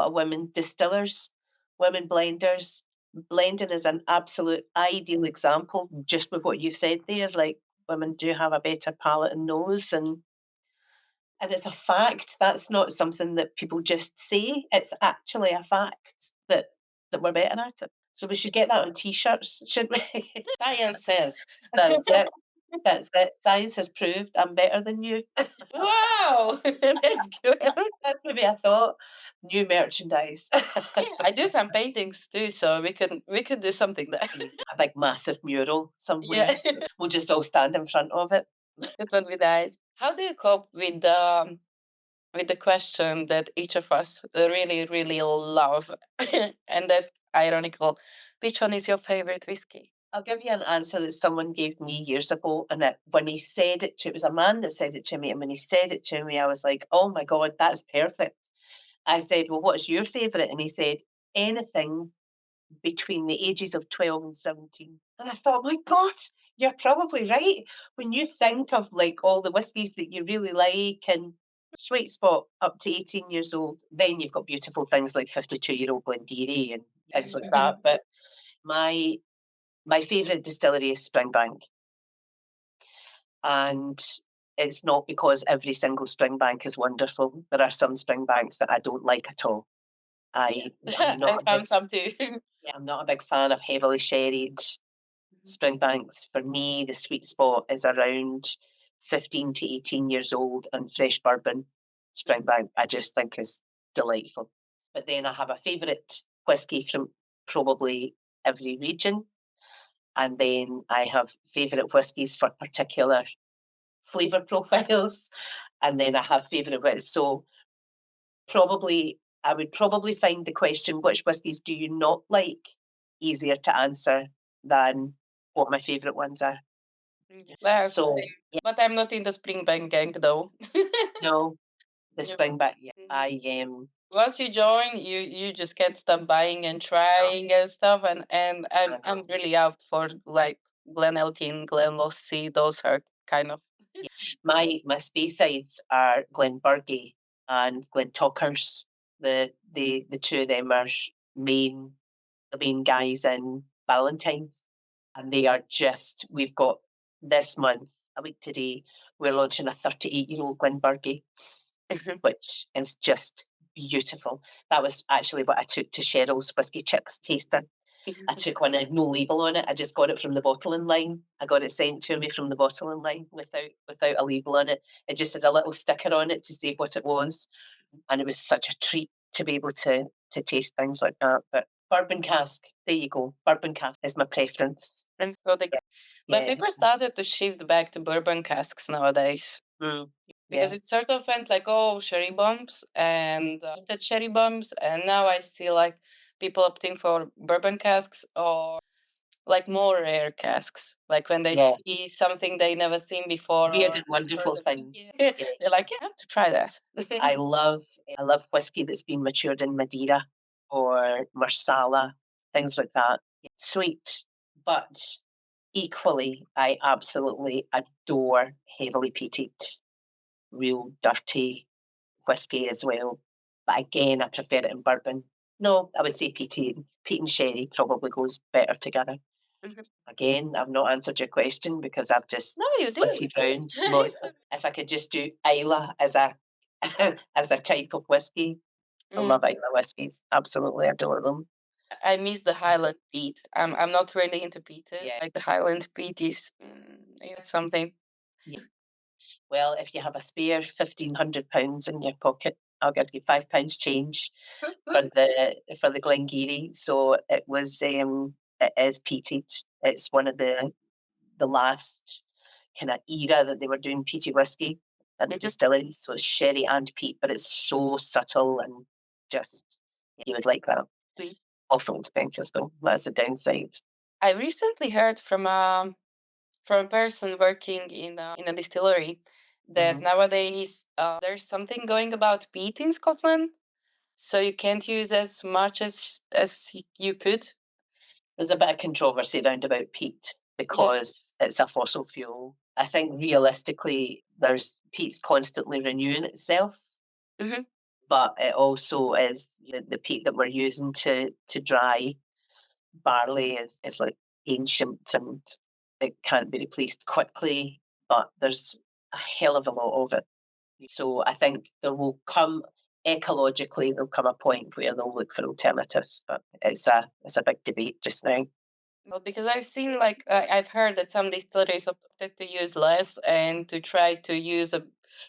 of women distillers, women blenders. Blending is an absolute ideal example, just with what you said there. Like women do have a better palate and nose, and it's a fact. That's not something that people just say. It's actually a fact that we're better at it. So we should get that on t-shirts, should we? Science says. That's it. That's it. Science has proved I'm better than you. Wow, that's good. That's maybe a thought. New merchandise. Yeah, I do some paintings too, so we could do something there. A big massive mural somewhere. Yeah, We'll just all stand in front of it. that would be nice. How do you cope with the question that each of us really, really love, and that's ironical? Which one is your favorite whiskey? I'll give you an answer that someone gave me years ago, and when he said it was a man that said it to me, and when he said it to me, I was like, "Oh my God, that's perfect." I said, "Well, what's your favourite?" And he said, "Anything between the ages of 12 and 17." And I thought, "My God, you're probably right." When you think of like all the whiskies that you really like and sweet spot up to 18 years old, then you've got beautiful things like 52-year-old Glengarry and things like that. But my my favourite distillery is Springbank. And it's not because every single Springbank is wonderful. There are some Springbanks that I don't like at all. I'm I not a big found some too. yeah, I'm not a big fan of heavily sherried Springbanks. For me, the sweet spot is around 15 to 18 years old, and fresh bourbon Springbank I just think is delightful. But then I have a favourite whiskey from probably every region. And then I have favourite whiskies for particular flavour profiles. And then I have favourite whiskies. So I would probably find the question, which whiskies do you not like, easier to answer than what my favourite ones are. Well, So yeah, but I'm not in the Springbank gang though. no, the Yeah. Springback. Yeah, Mhm. Once you join, you just can't stop buying and trying and stuff, and I'm really out for like Glen Elkin, Glen Lossy. Those are kind of my Spaysides are Glenburgie and Glentockers. The two of them are main the main guys in Valentine's, and they are just. We've got this month, a week today, we're launching a 38-year-old Glenburgie, which is just beautiful. That was actually what I took to Cheryl's whiskey chicks tasting. I took one that had no label on it. I just got it from the bottling line. I got it sent to me from the bottling line without a label on it. It just had a little sticker on it to say what it was, and it was such a treat to be able to taste things like that. But bourbon cask, there you go. Bourbon cask is my preference. and so they, but Yeah. people started to shift back to bourbon casks nowadays. Mm, Because yeah. it sort of went like, oh, cherry bombs and the cherry bombs, and now I see like people opting for bourbon casks or like more rare casks. Like when they Yeah. see something they never seen before, Weird or and wonderful things. yeah, they're like, yeah, I have to try that. I love whiskey that's been matured in Madeira or Marsala, things like that. Sweet, but equally, I absolutely adore heavily peated, real dirty whiskey as well. But again, I prefer it in bourbon. No, I would say peated. Peat and sherry probably goes better together. Mhm. Again, I've not answered your question because I've just No, you flitted did. round most. If I could just do Isla as a as a type of whiskey, I love Isla whiskies. Absolutely adore them. I miss the Highland peat. I'm not really into peated. Yeah. Like the Highland peat is it's something. Well, if you have a spare £1,500 in your pocket, I'll give you £5 change for the Glengarry. So it is peated. It's one of the last kind of era that they were doing peaty whiskey at the distillery. So it's sherry and peat, but it's so subtle and just you would like that. Sweet. Awful expensive though. That's the downside. I recently heard from a person working in a distillery that nowadays there's something going about peat in Scotland, so you can't use as much as you could. There's a bit of controversy around about peat because it's a fossil fuel. I think realistically, there's peat's constantly renewing itself, Mhm. but it also is the peat that we're using to dry barley is like ancient and it can't be replaced quickly. But there's a hell of a lot of it. So I think there will come ecologically there'll come a point where they'll look for alternatives, but it's a big debate just now. Well, because I've seen like I've heard that some distilleries opted to use less and to try to use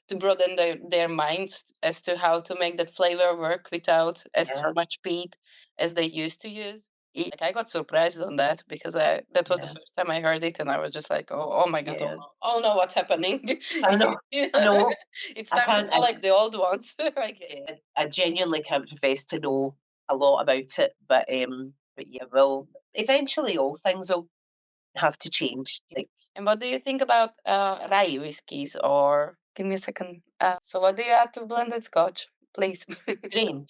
to broaden their minds as to how to make that flavor work without as Yeah. much peat as they used to use. Like I got surprised on that because that was the Yeah. first time I heard it and I was just like, oh my god, Yeah. oh no, what's happening? I know. No, It's I time to can't. collect the old ones. Like, I genuinely can't profess to know a lot about it, but yeah, well, eventually all things will have to change. Like and what do you think about rye whiskies? Or give me a second. So what do you add to blended scotch, please? grain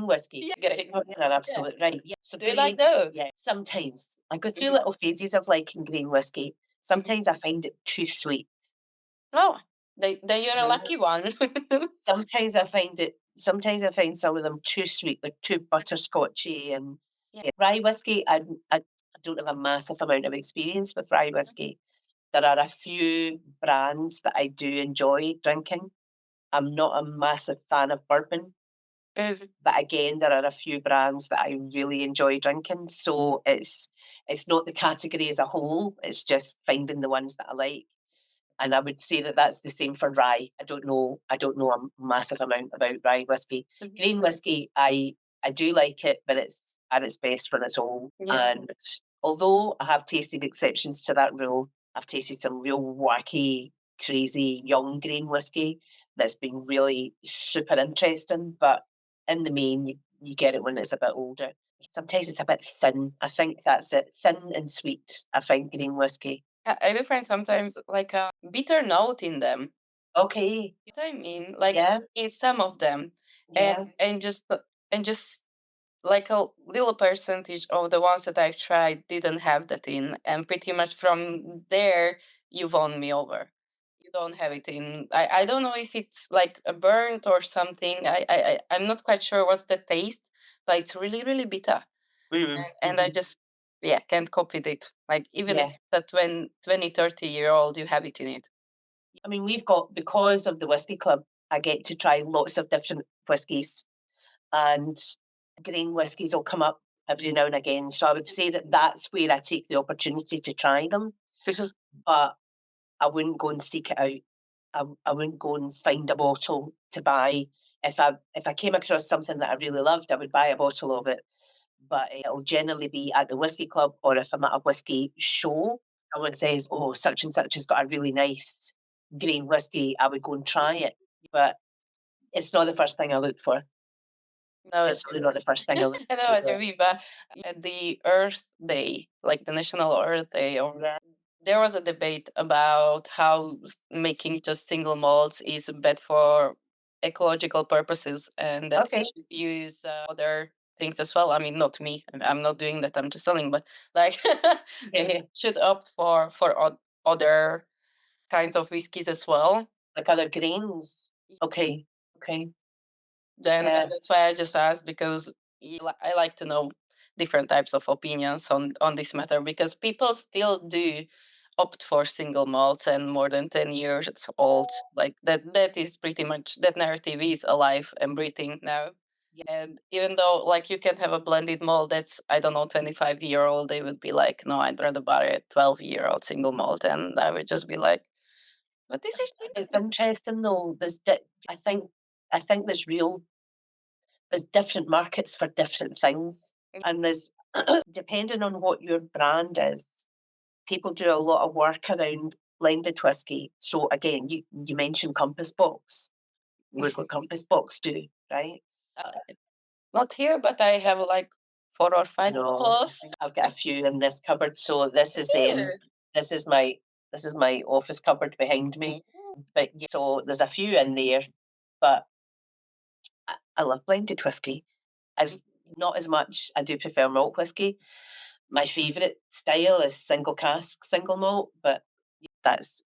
whiskey. Yeah, grain. You're absolutely right. Yeah. So Do you like grain, those? yeah. Sometimes I go through little phases of liking grain whiskey. Sometimes I find it too sweet. Oh, then you're a lucky one. Sometimes I find some of them too sweet, like too butterscotchy and rye whiskey. I don't have a massive amount of experience with rye whiskey. There are a few brands that I do enjoy drinking. I'm not a massive fan of bourbon, Mhm. but again, there are a few brands that I really enjoy drinking. So it's not the category as a whole. It's just finding the ones that I like. And I would say that that's the same for rye. I don't know a massive amount about rye whiskey. Grain whiskey, I do like it, but it's at its best when it's old. Yeah. And although I have tasted exceptions to that rule, I've tasted some real wacky, crazy young grain whiskey that's been really super interesting. But in the main, you get it when it's a bit older. Sometimes it's a bit thin. I think that's it. Thin and sweet. I find grain whiskey. I do find sometimes like a bitter note in them. Okay. You know what I mean? Like Yeah. in some of them, and Yeah. and just like a little percentage of the ones that I've tried didn't have that in, and pretty much from there you won me over. You don't have it in. I don't know if it's like a burnt or something. I'm not quite sure what's the taste, but it's really really bitter, Mm. and I just yeah can't cope with it. Like even if Yeah. it's a 20, 30 year old, you have it in it. I mean, we've got, because of the whiskey club, I get to try lots of different whiskies, and grain whiskies will come up every now and again. So I would say that that's where I take the opportunity to try them, but I wouldn't go and seek it out. I wouldn't go and find a bottle to buy. If I came across something that I really loved, I would buy a bottle of it. But it'll generally be at the whiskey club, or if I'm at a whiskey show, someone says, "Oh, such and such has got a really nice green whiskey," I would go and try it. But it's not the first thing I look for. No, It's really not the first thing I look I know what you for. mean, but at the Earth Day, like the National Earth Day, or Yeah. there was a debate about how making just single malts is bad for ecological purposes, and that we Okay. should use other things as well. I mean, not me. I'm not doing that. I'm just selling, but like Yeah. should opt for other kinds of whiskeys as well. Like other grains. Okay. Okay. Then Yeah. that's why I just asked because I like to know different types of opinions on this matter because people still do opt for single malts and more than 10 years old. Like that is pretty much that narrative is alive and breathing now. Yeah. And even though like you can have a blended malt that's I don't know 25-year-old, they would be like, no, I'd rather buy a 12-year-old single malt, and I would just be like, but this is It's interesting though. I think there's different markets for different things, and there's depending on what your brand is, people do a lot of work around blended whiskey. So again, you mentioned Compass Box. Look what Compass Box do, right? not here, but I have like 4 or 5 No, bottles. I've got a few in this cupboard. So this is Here. this is my this is my office cupboard behind me. But yeah, so there's a few in there, but I love blended whiskey. As not as much. I do prefer malt whiskey. My favourite style is single cask, single malt, but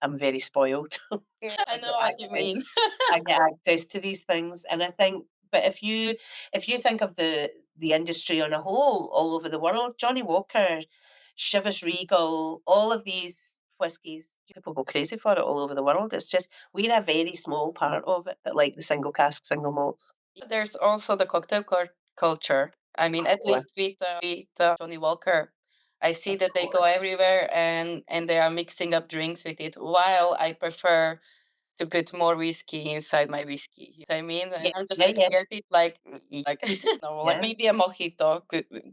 I'm very spoiled. Yeah, I I know get what you access mean. I get access to these things, and I think. But if you think of the industry on a whole, all over the world, Johnny Walker, Chivas Regal, all of these whiskies, people go crazy for it all over the world. It's just we're a very small part of it that like the single cask, single malts. There's also the cocktail culture. I mean, at Or, least with Johnny Walker, I see of that they go course. everywhere and they are mixing up drinks with it. While I prefer to put more whiskey inside my whiskey. You know what I mean? And Yeah, I'm just yeah, yeah, looking at it like no, like yeah. maybe a mojito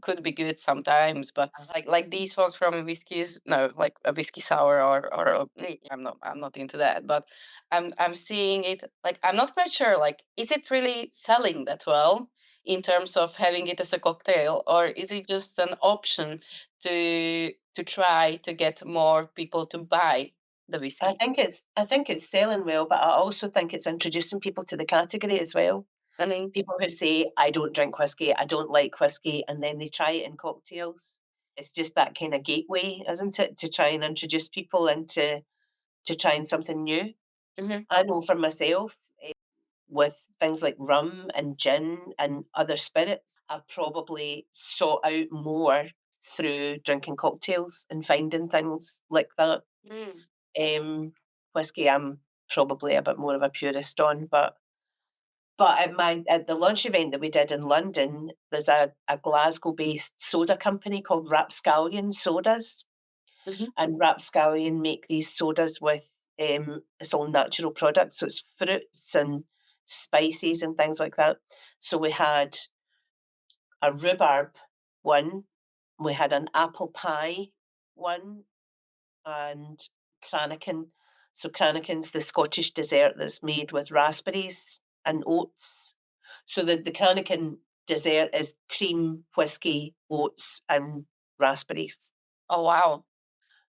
could be good sometimes, but like these ones from whiskeys, no, like a whiskey sour or I'm not into that. But I'm seeing it like I'm not quite sure. Like, is it really selling that well in terms of having it as a cocktail, or is it just an option to try to get more people to buy the whiskey? I think it's selling well, but I also think it's introducing people to the category as well. I mean, People who say, I don't drink whiskey, I don't like whiskey, and then they try it in cocktails. It's just that kind of gateway, isn't it, to try and introduce people into to trying something new. mhm. I know for myself, with things like rum and gin and other spirits, I've probably sought out more through drinking cocktails and finding things like that. Mm. Whiskey, I'm probably a bit more of a purist on, but at the launch event that we did in London, there's a Glasgow-based soda company called Rapscallion Sodas, Mhm. and Rapscallion make these sodas with it's all natural products, so it's fruits and spices and things like that. So we had a rhubarb one, we had an apple pie one, and Cranachan. So Cranachan's the Scottish dessert that's made with raspberries and oats. So the Cranachan dessert is cream, whiskey, oats, and raspberries. Oh wow.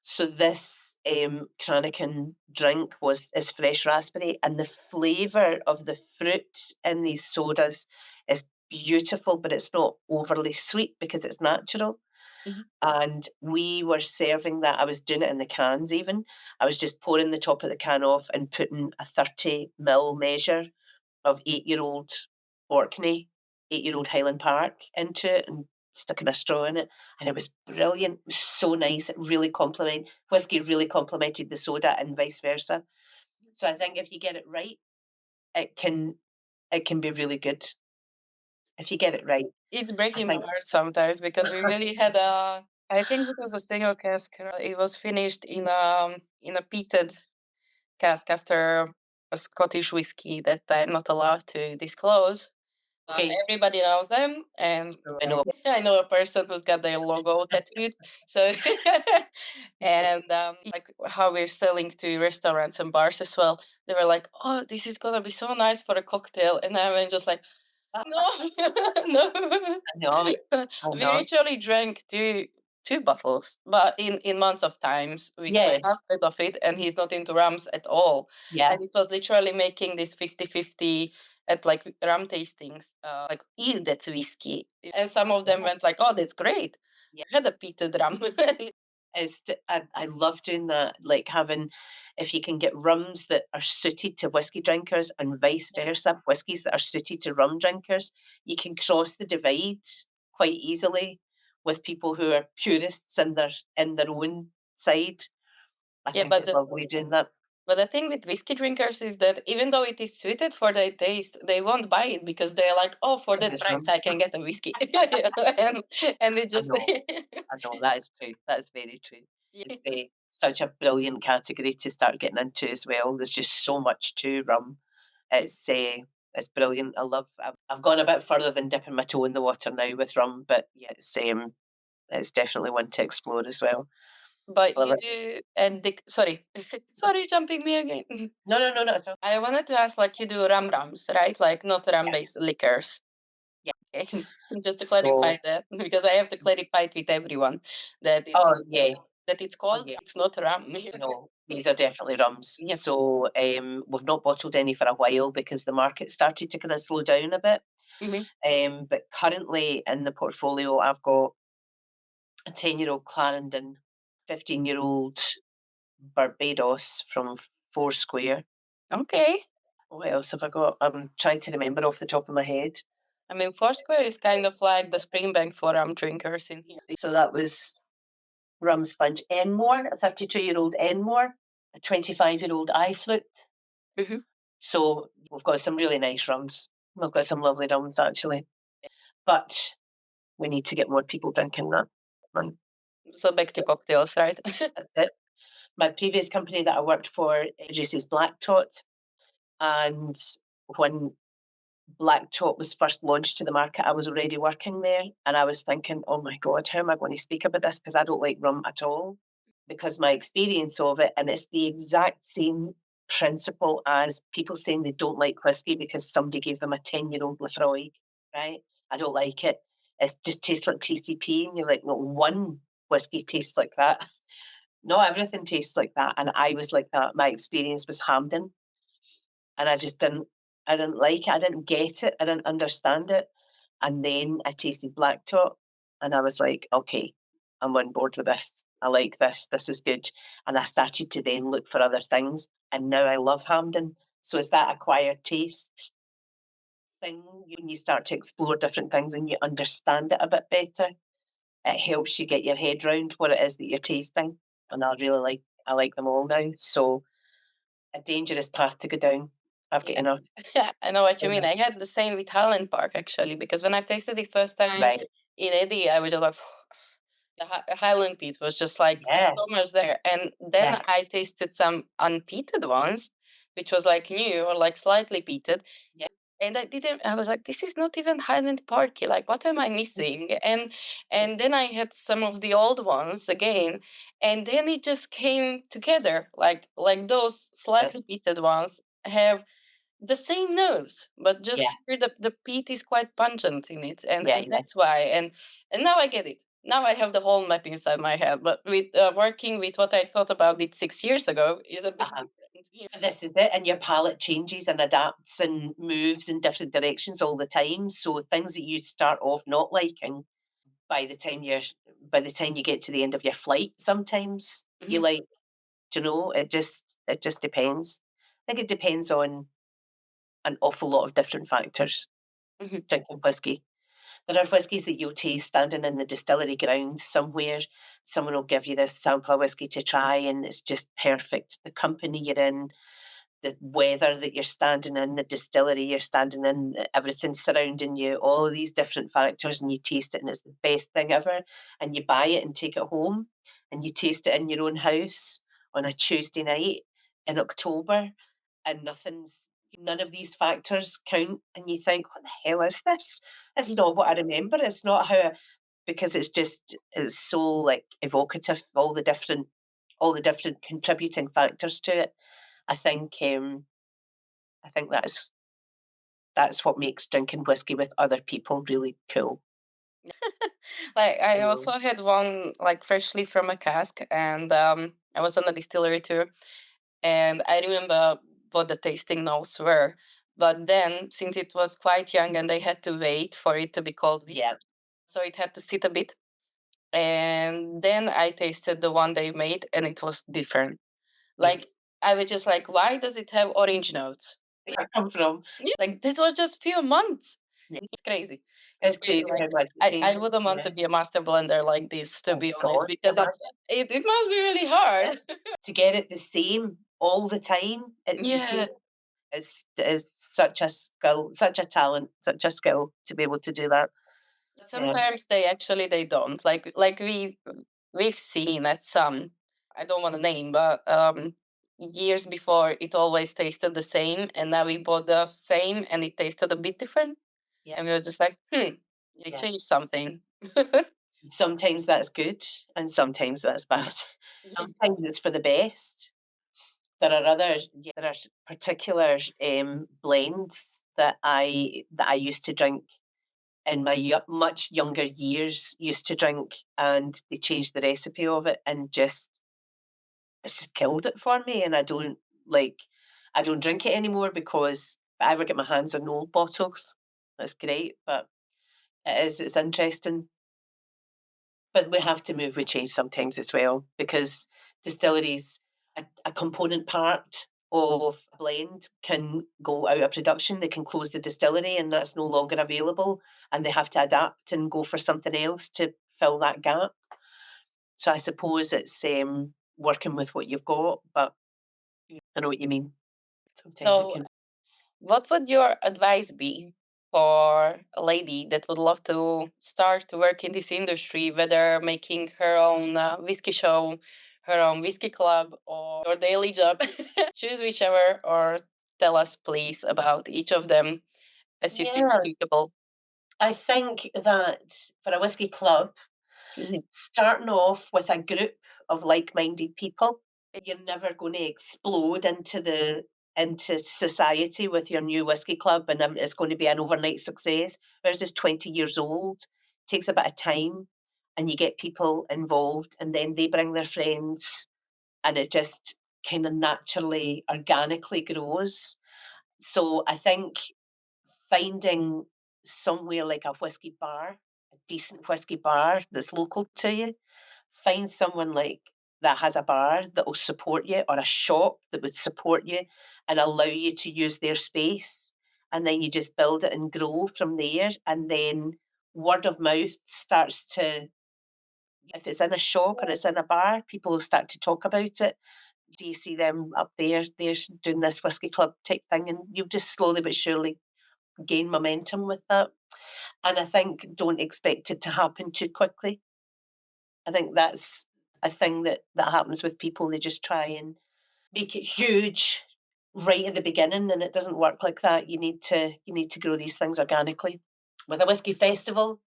So this Cranachan drink is fresh raspberry, and the flavour of the fruit in these sodas is beautiful, but it's not overly sweet because it's natural. Mhm. And we were serving that. I was doing it in the cans even. I was just pouring the top of the can off and putting a 30 ml measure of 8-year-old Orkney, 8-year-old Highland Park into it and sticking a straw in it. And it was brilliant. It was so nice. It really whiskey really complemented the soda and vice versa. So I think if you get it right, it can be really good. If you get it right. It's I breaking my think heart sometimes because we really had I think it was a single cask. It was finished in a peated cask after a Scottish whiskey that I'm not allowed to disclose. But okay. everybody knows them, and So I know I know a person who's got their logo tattooed. So and like how we're selling to restaurants and bars as well. They were like, "Oh, this is gonna be so nice for a cocktail," and I'm just like, "No, no." I know. I We know. literally drank two bottles, but in months of times we Yeah. tried half bit of it, and he's not into rums at all. Yeah. And it was literally making this 50-50 at like rum tastings, like, ew, that's whiskey. And some of them went like, oh, that's great. Yeah. I had a peated rum. I love doing that, like having, if you can get rums that are suited to whiskey drinkers and vice versa, whiskies that are suited to rum drinkers, you can cross the divide quite easily with people who are purists in their own side. I Yeah, think but it's lovely doing that. But the thing with whiskey drinkers is that even though it is suited for their taste, they won't buy it because they're like, oh, for Because that it's price, rum. I can get a whiskey. and it I just. know. I know, that is true. That is very true. Yeah. It's such a brilliant category to start getting into as well. There's just so much to rum. It's brilliant. I've gone a bit further than dipping my toe in the water now with rum, but yeah, it's definitely one to explore as well. But Love you it. do, and sorry, sorry, jumping me again. No, no, no, no. At all. I wanted to ask, like, you do rums, right? Like, not Yeah, rum-based liquors. yeah. Okay. Just to clarify So, that, because I have to clarify it with everyone that oh yeah, it's oh called, yeah. it's not rum. No, these are definitely rums. Yeah. So we've not bottled any for a while because the market started to kind of slow down a bit. Mhm. But currently in the portfolio, I've got a 10-year-old Clarendon, 15-year-old Barbados from Foursquare. Okay. What else have I got? I'm trying to remember off the top of my head. I mean, Foursquare is kind of like the Springbank for rum drinkers in here. So that was Rum Sponge Enmore, a 32-year-old Enmore, a 25-year-old iFlute. Mhm. So we've got some really nice rums. We've got some lovely rums actually. But we need to get more people drinking that. And So back to cocktails, right? that's it. My previous company that I worked for produces black tot. And when Black Top was first launched to the market, I was already working there, and I was thinking, oh my God, how am I going to speak about this? Because I don't like rum at all. Because my experience of it, and it's the exact same principle as people saying they don't like whiskey because somebody gave them a 10-year-old Lefroy, right? I don't like it. It just tastes like TCP, and you're like, not one whiskey tastes like that. Not everything tastes like that. And I was like that. My experience was Hamden, and I didn't like it. I didn't get it. I didn't understand it. And then I tasted Black Top, and I was like, okay, I'm on board with this. I like this. This is good. And I started to then look for other things. And now I love Hamden. So it's that acquired taste thing. When you start to explore different things and you understand it a bit better, it helps you get your head round what it is that you're tasting. And I like them all now. So a dangerous path to go down. I've got Yeah. enough. I know what you mean. Yeah. I had the same with Highland Park actually, because when I've tasted it first time Right. in Eddie, I was just like, the Highland peat was just like Yeah. so much there. And then Yeah. I tasted some unpeated ones, which was like new or like slightly peated. Yeah. And I was like, this is not even Highland Parky. Like, what am I missing? And then I had some of the old ones again, and then it just came together. Like those slightly peated ones have the same notes, but Yeah. just here the peat is quite pungent in it, and Yeah. Yeah. that's why. And now I get it. now I have the whole map inside my head. But with working with what I thought about it 6 years ago is a bit Uh-huh. different. Yeah. This is it, and your palate changes and adapts and moves in different directions all the time. So things that you start off not liking, by the time you're by the time you get to the end of your flight, sometimes you Mhm. like, do you know, it just depends. I think it depends on an awful lot of different factors. Mhm. Drinking whiskey. There are whiskies that you'll taste standing in the distillery grounds somewhere. Someone will give you this sample of whiskey to try, and it's just perfect. The company you're in, the weather that you're standing in, the distillery you're standing in, everything surrounding you, all of these different factors, and you taste it, and it's the best thing ever. And you buy it and take it home, and you taste it in your own house on a Tuesday night in October, and none of these factors count. And you think, what the hell is this? It's not what I remember. It's not how, because it's so like evocative, all the different contributing factors to it. I think I think that's what makes drinking whiskey with other people really cool. Like I Mm. also had one like freshly from a cask, and I was on a distillery tour, and I remember what the tasting notes were. But then, since it was quite young and they had to wait for it to be cold whiskey, Yeah, so it had to sit a bit. And then I tasted the one they made, and it was different. yeah. Like I was just like, why does it have orange notes? Where I come from. Yeah, like this was just few months. Yeah. It's crazy. It's It's crazy. crazy Like how much it I changes. wouldn't want Yeah. to be a master blender like this, to Oh be honest, God, because it must be really hard. to get it the same all the time, it's the same. Yeah. Is such a skill, such a talent, such a skill to be able to do that. Yeah. Sometimes they don't. Like we've seen at some, I don't want to name, but years before it always tasted the same, and now we bought the same and it tasted a bit different. Yeah. And we were just like, they Yeah. changed something. Sometimes that's good, and sometimes that's bad. Sometimes it's for the best. There are others. Yeah, there are particular blends that I used to drink in my much younger years. Used to drink, and they changed the recipe of it, and it's just killed it for me. And I don't drink it anymore because if I ever get my hands on old bottles, that's great. But it's interesting. But we have to move with change sometimes as well, because distilleries, a component part of a blend can go out of production. They can close the distillery and that's no longer available, and they have to adapt and go for something else to fill that gap. So I suppose it's working with what you've got, but I know what you mean. Sometimes it So, can. what would your advice be for a lady that would love to start to work in this industry, whether making her own whiskey show, her own whiskey club, or your daily job? Choose whichever, or tell us, please, about each of them as you see Yeah, suitable. I think that for a whiskey club, Mhm. starting off with a group of like-minded people, you're never going to explode into society with your new whiskey club, and it's going to be an overnight success. Whereas it's 20 years old, takes a bit of time, and you get people involved, and then they bring their friends, and it just kind of naturally, organically grows. So I think finding somewhere like a whiskey bar, a decent whiskey bar that's local to you, find someone like that has a bar that will support you, or a shop that would support you and allow you to use their space. And then you just build it and grow from there. And then word of mouth starts to, if it's in a shop or it's in a bar, people will start to talk about it. Do you see them up there? They're doing this whiskey club type thing, and you'll just slowly but surely gain momentum with that. And I think don't expect it to happen too quickly. I think that's a thing that happens with people. They just try and make it huge right at the beginning, and it doesn't work like that. You need to grow these things organically. With a whiskey festival,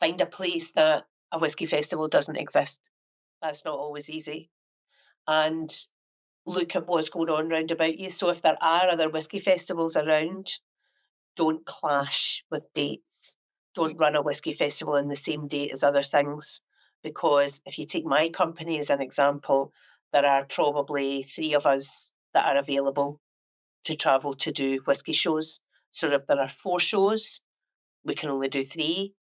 find a place that a whiskey festival doesn't exist. That's not always easy. And look at what's going on round about you. So if there are other whiskey festivals around, don't clash with dates. Don't run a whiskey festival in the same date as other things. because if you take my company as an example, there are probably 3 of us that are available to travel to do whisky shows. So if there are 4 shows, we can only do 3.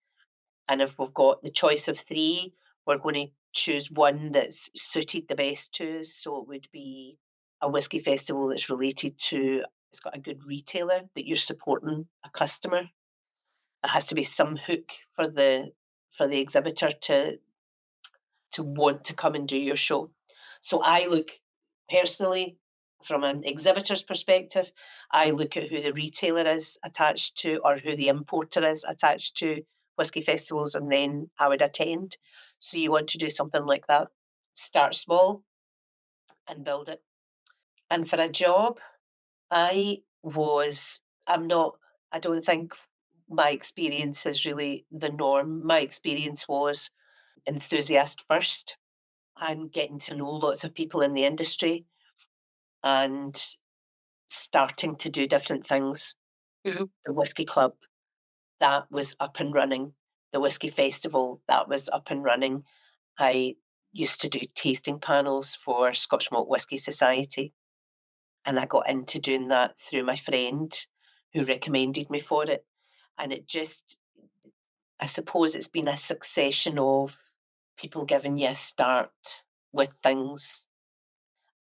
And if we've got the choice of 3, we're going to choose one that's suited the best to us. So it would be a whisky festival that's related to, it's got a good retailer that you're supporting a customer. There has to be some hook for the exhibitor to want to come and do your show. So I look personally from an exhibitor's perspective, I look at who the retailer is attached to or who the importer is attached to whisky festivals, and then I would attend. So you want to do something like that. Start small and build it. And for a job, I was, I don't think my experience is really the norm. My experience was enthusiast first and getting to know lots of people in the industry and starting to do different things. Mhm. The Whisky Club, that was up and running. The Whisky Festival, that was up and running. I used to do tasting panels for Scotch Malt Whisky Society, and I got into doing that through my friend who recommended me for it. And it just, I suppose it's been a succession of people giving you a start with things,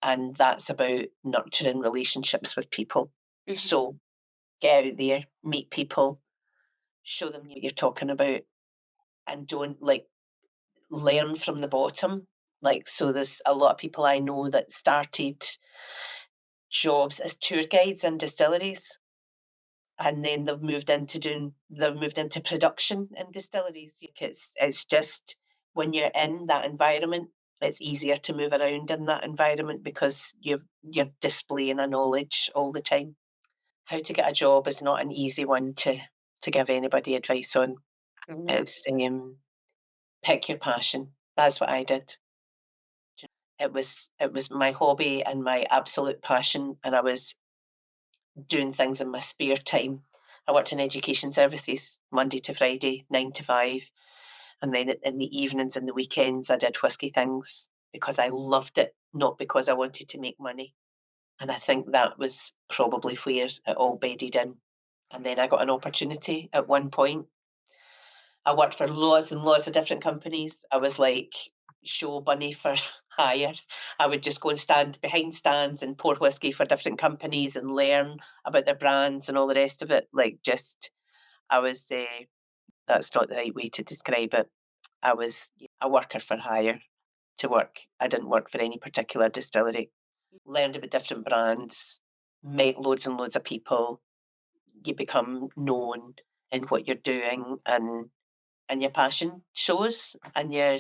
and that's about nurturing relationships with people. Mhm. So get out there, meet people, show them what you're talking about, and don't learn from the bottom. So there's a lot of people I know that started jobs as tour guides in distilleries, and then they've moved into production in distilleries. It's just when you're in that environment, it's easier to move around in that environment because you're displaying a knowledge all the time. How to get a job is not an easy one to give anybody advice on. Mhm. It's pick your passion. That's what I did. It was my hobby and my absolute passion, and I was doing things in my spare time. I worked in education services Monday to Friday, 9 to 5. And then in the evenings and the weekends, I did whisky things because I loved it, not because I wanted to make money. And I think that was probably where it all bedded in. And then I got an opportunity at one point. I worked for lots and lots of different companies. I was like show bunny for hire. I would just go and stand behind stands and pour whiskey for different companies and learn about their brands and all the rest of it. I was, that's not the right way to describe it. I was a worker for hire to work. I didn't work for any particular distillery. Learned about different brands, met loads and loads of people. You become known in what you're doing, and your passion shows, and your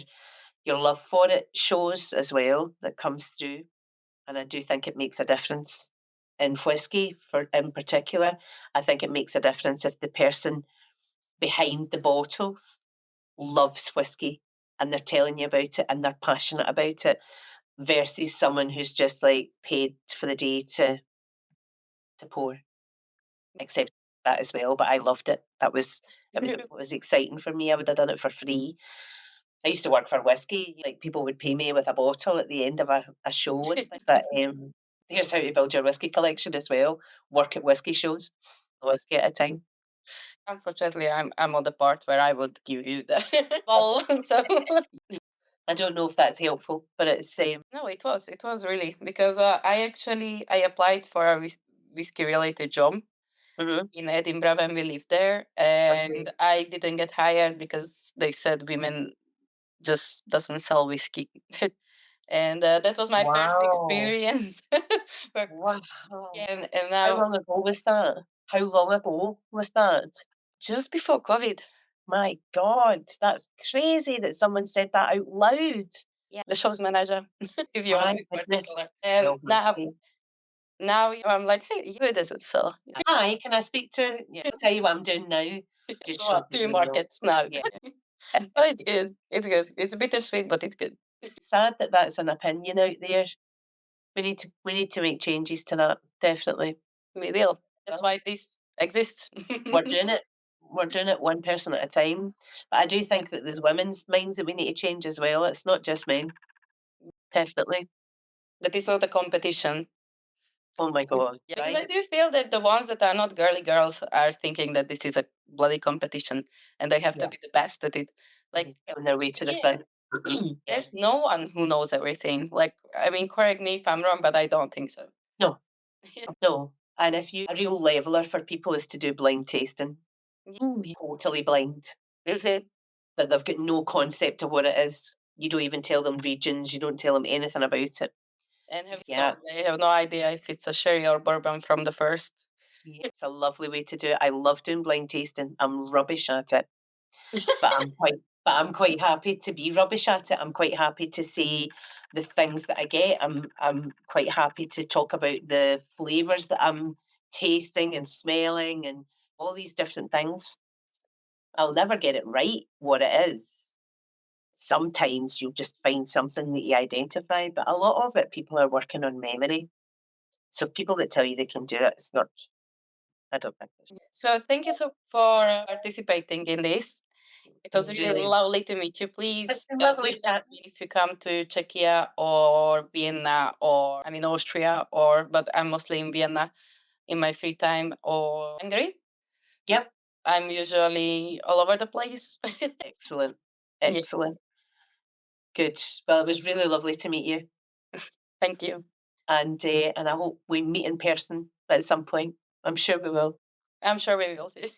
love for it shows as well. That comes through, and I do think it makes a difference in whiskey in particular. I think it makes a difference if the person behind the bottle loves whiskey and they're telling you about it and they're passionate about it, versus someone who's just paid for the day to pour. Except that as well, but I loved it. It was exciting for me. I would have done it for free. I used to work for whiskey. People would pay me with a bottle at the end of a show. And things. But here's how to build your whiskey collection as well. Work at whiskey shows, a whiskey at a time. Unfortunately, I'm on the part where I would give you the ball. So I don't know if that's helpful, but it's no, it was really because I applied for a whiskey related job mhm. in Edinburgh when we lived there, and I didn't get hired because they said women just doesn't sell whiskey. And that was my first Wow. experience. But- Wow. and How now long ago was that? How long ago was that? just before COVID, My God, that's crazy that someone said that out loud. the show's manager, if you want to My be goodness. particular. Well, Now I'm like, hey, you it isn't so. hi, can I speak to? Yeah, I'll tell you what I'm doing now. Just So show what, the 2 real. markets now. Yeah. But it's good. It's good. It's bittersweet, but it's good. Sad that that's an opinion out there. We need to make changes to that. Definitely. We will. That's Well, why this exists. we're doing it. we're doing it one person at a time. But I do think that there's women's minds that we need to change as well. It's not just men. Definitely. That is not a competition. Oh my God. Yeah, because I Right? do feel that the ones that are not girly girls are thinking that this is a bloody competition and they have to Yeah. be the best at it. Like, On their way to the yeah, front. Yeah. there's no one who knows everything. Like, I mean, correct me if I'm wrong, but I don't think so. No, no. And if you a real leveler for people is to do blind tasting. Totally blind. Mhm. That they've got no concept of what it is. You don't even tell them regions, you don't tell them anything about it. And Yeah. so they have no idea if it's a sherry or bourbon from the first. Yeah, it's a lovely way to do it. I love doing blind tasting. I'm rubbish at it, but I'm quite happy to be rubbish at it. I'm quite happy to say the things that I get. I'm quite happy to talk about the flavors that I'm tasting and smelling and all these different things. I'll never get it right what it is. Sometimes you'll just find something that you identify, but a lot of it people are working on memory. So people that tell you they can do it, it's not. I don't think it's So thank you so for participating in this. It was really really. lovely to meet you. It's Please been lovely visit chatting. me if you come to Czechia or Vienna or I mean Austria or but I'm mostly in Vienna in my free time or Hungary. Yep. I'm usually all over the place. Excellent. Yeah, Excellent. Good. Well, it was really lovely to meet you, thank you. and I hope we meet in person at some point. I'm sure we will. I'm sure we will see.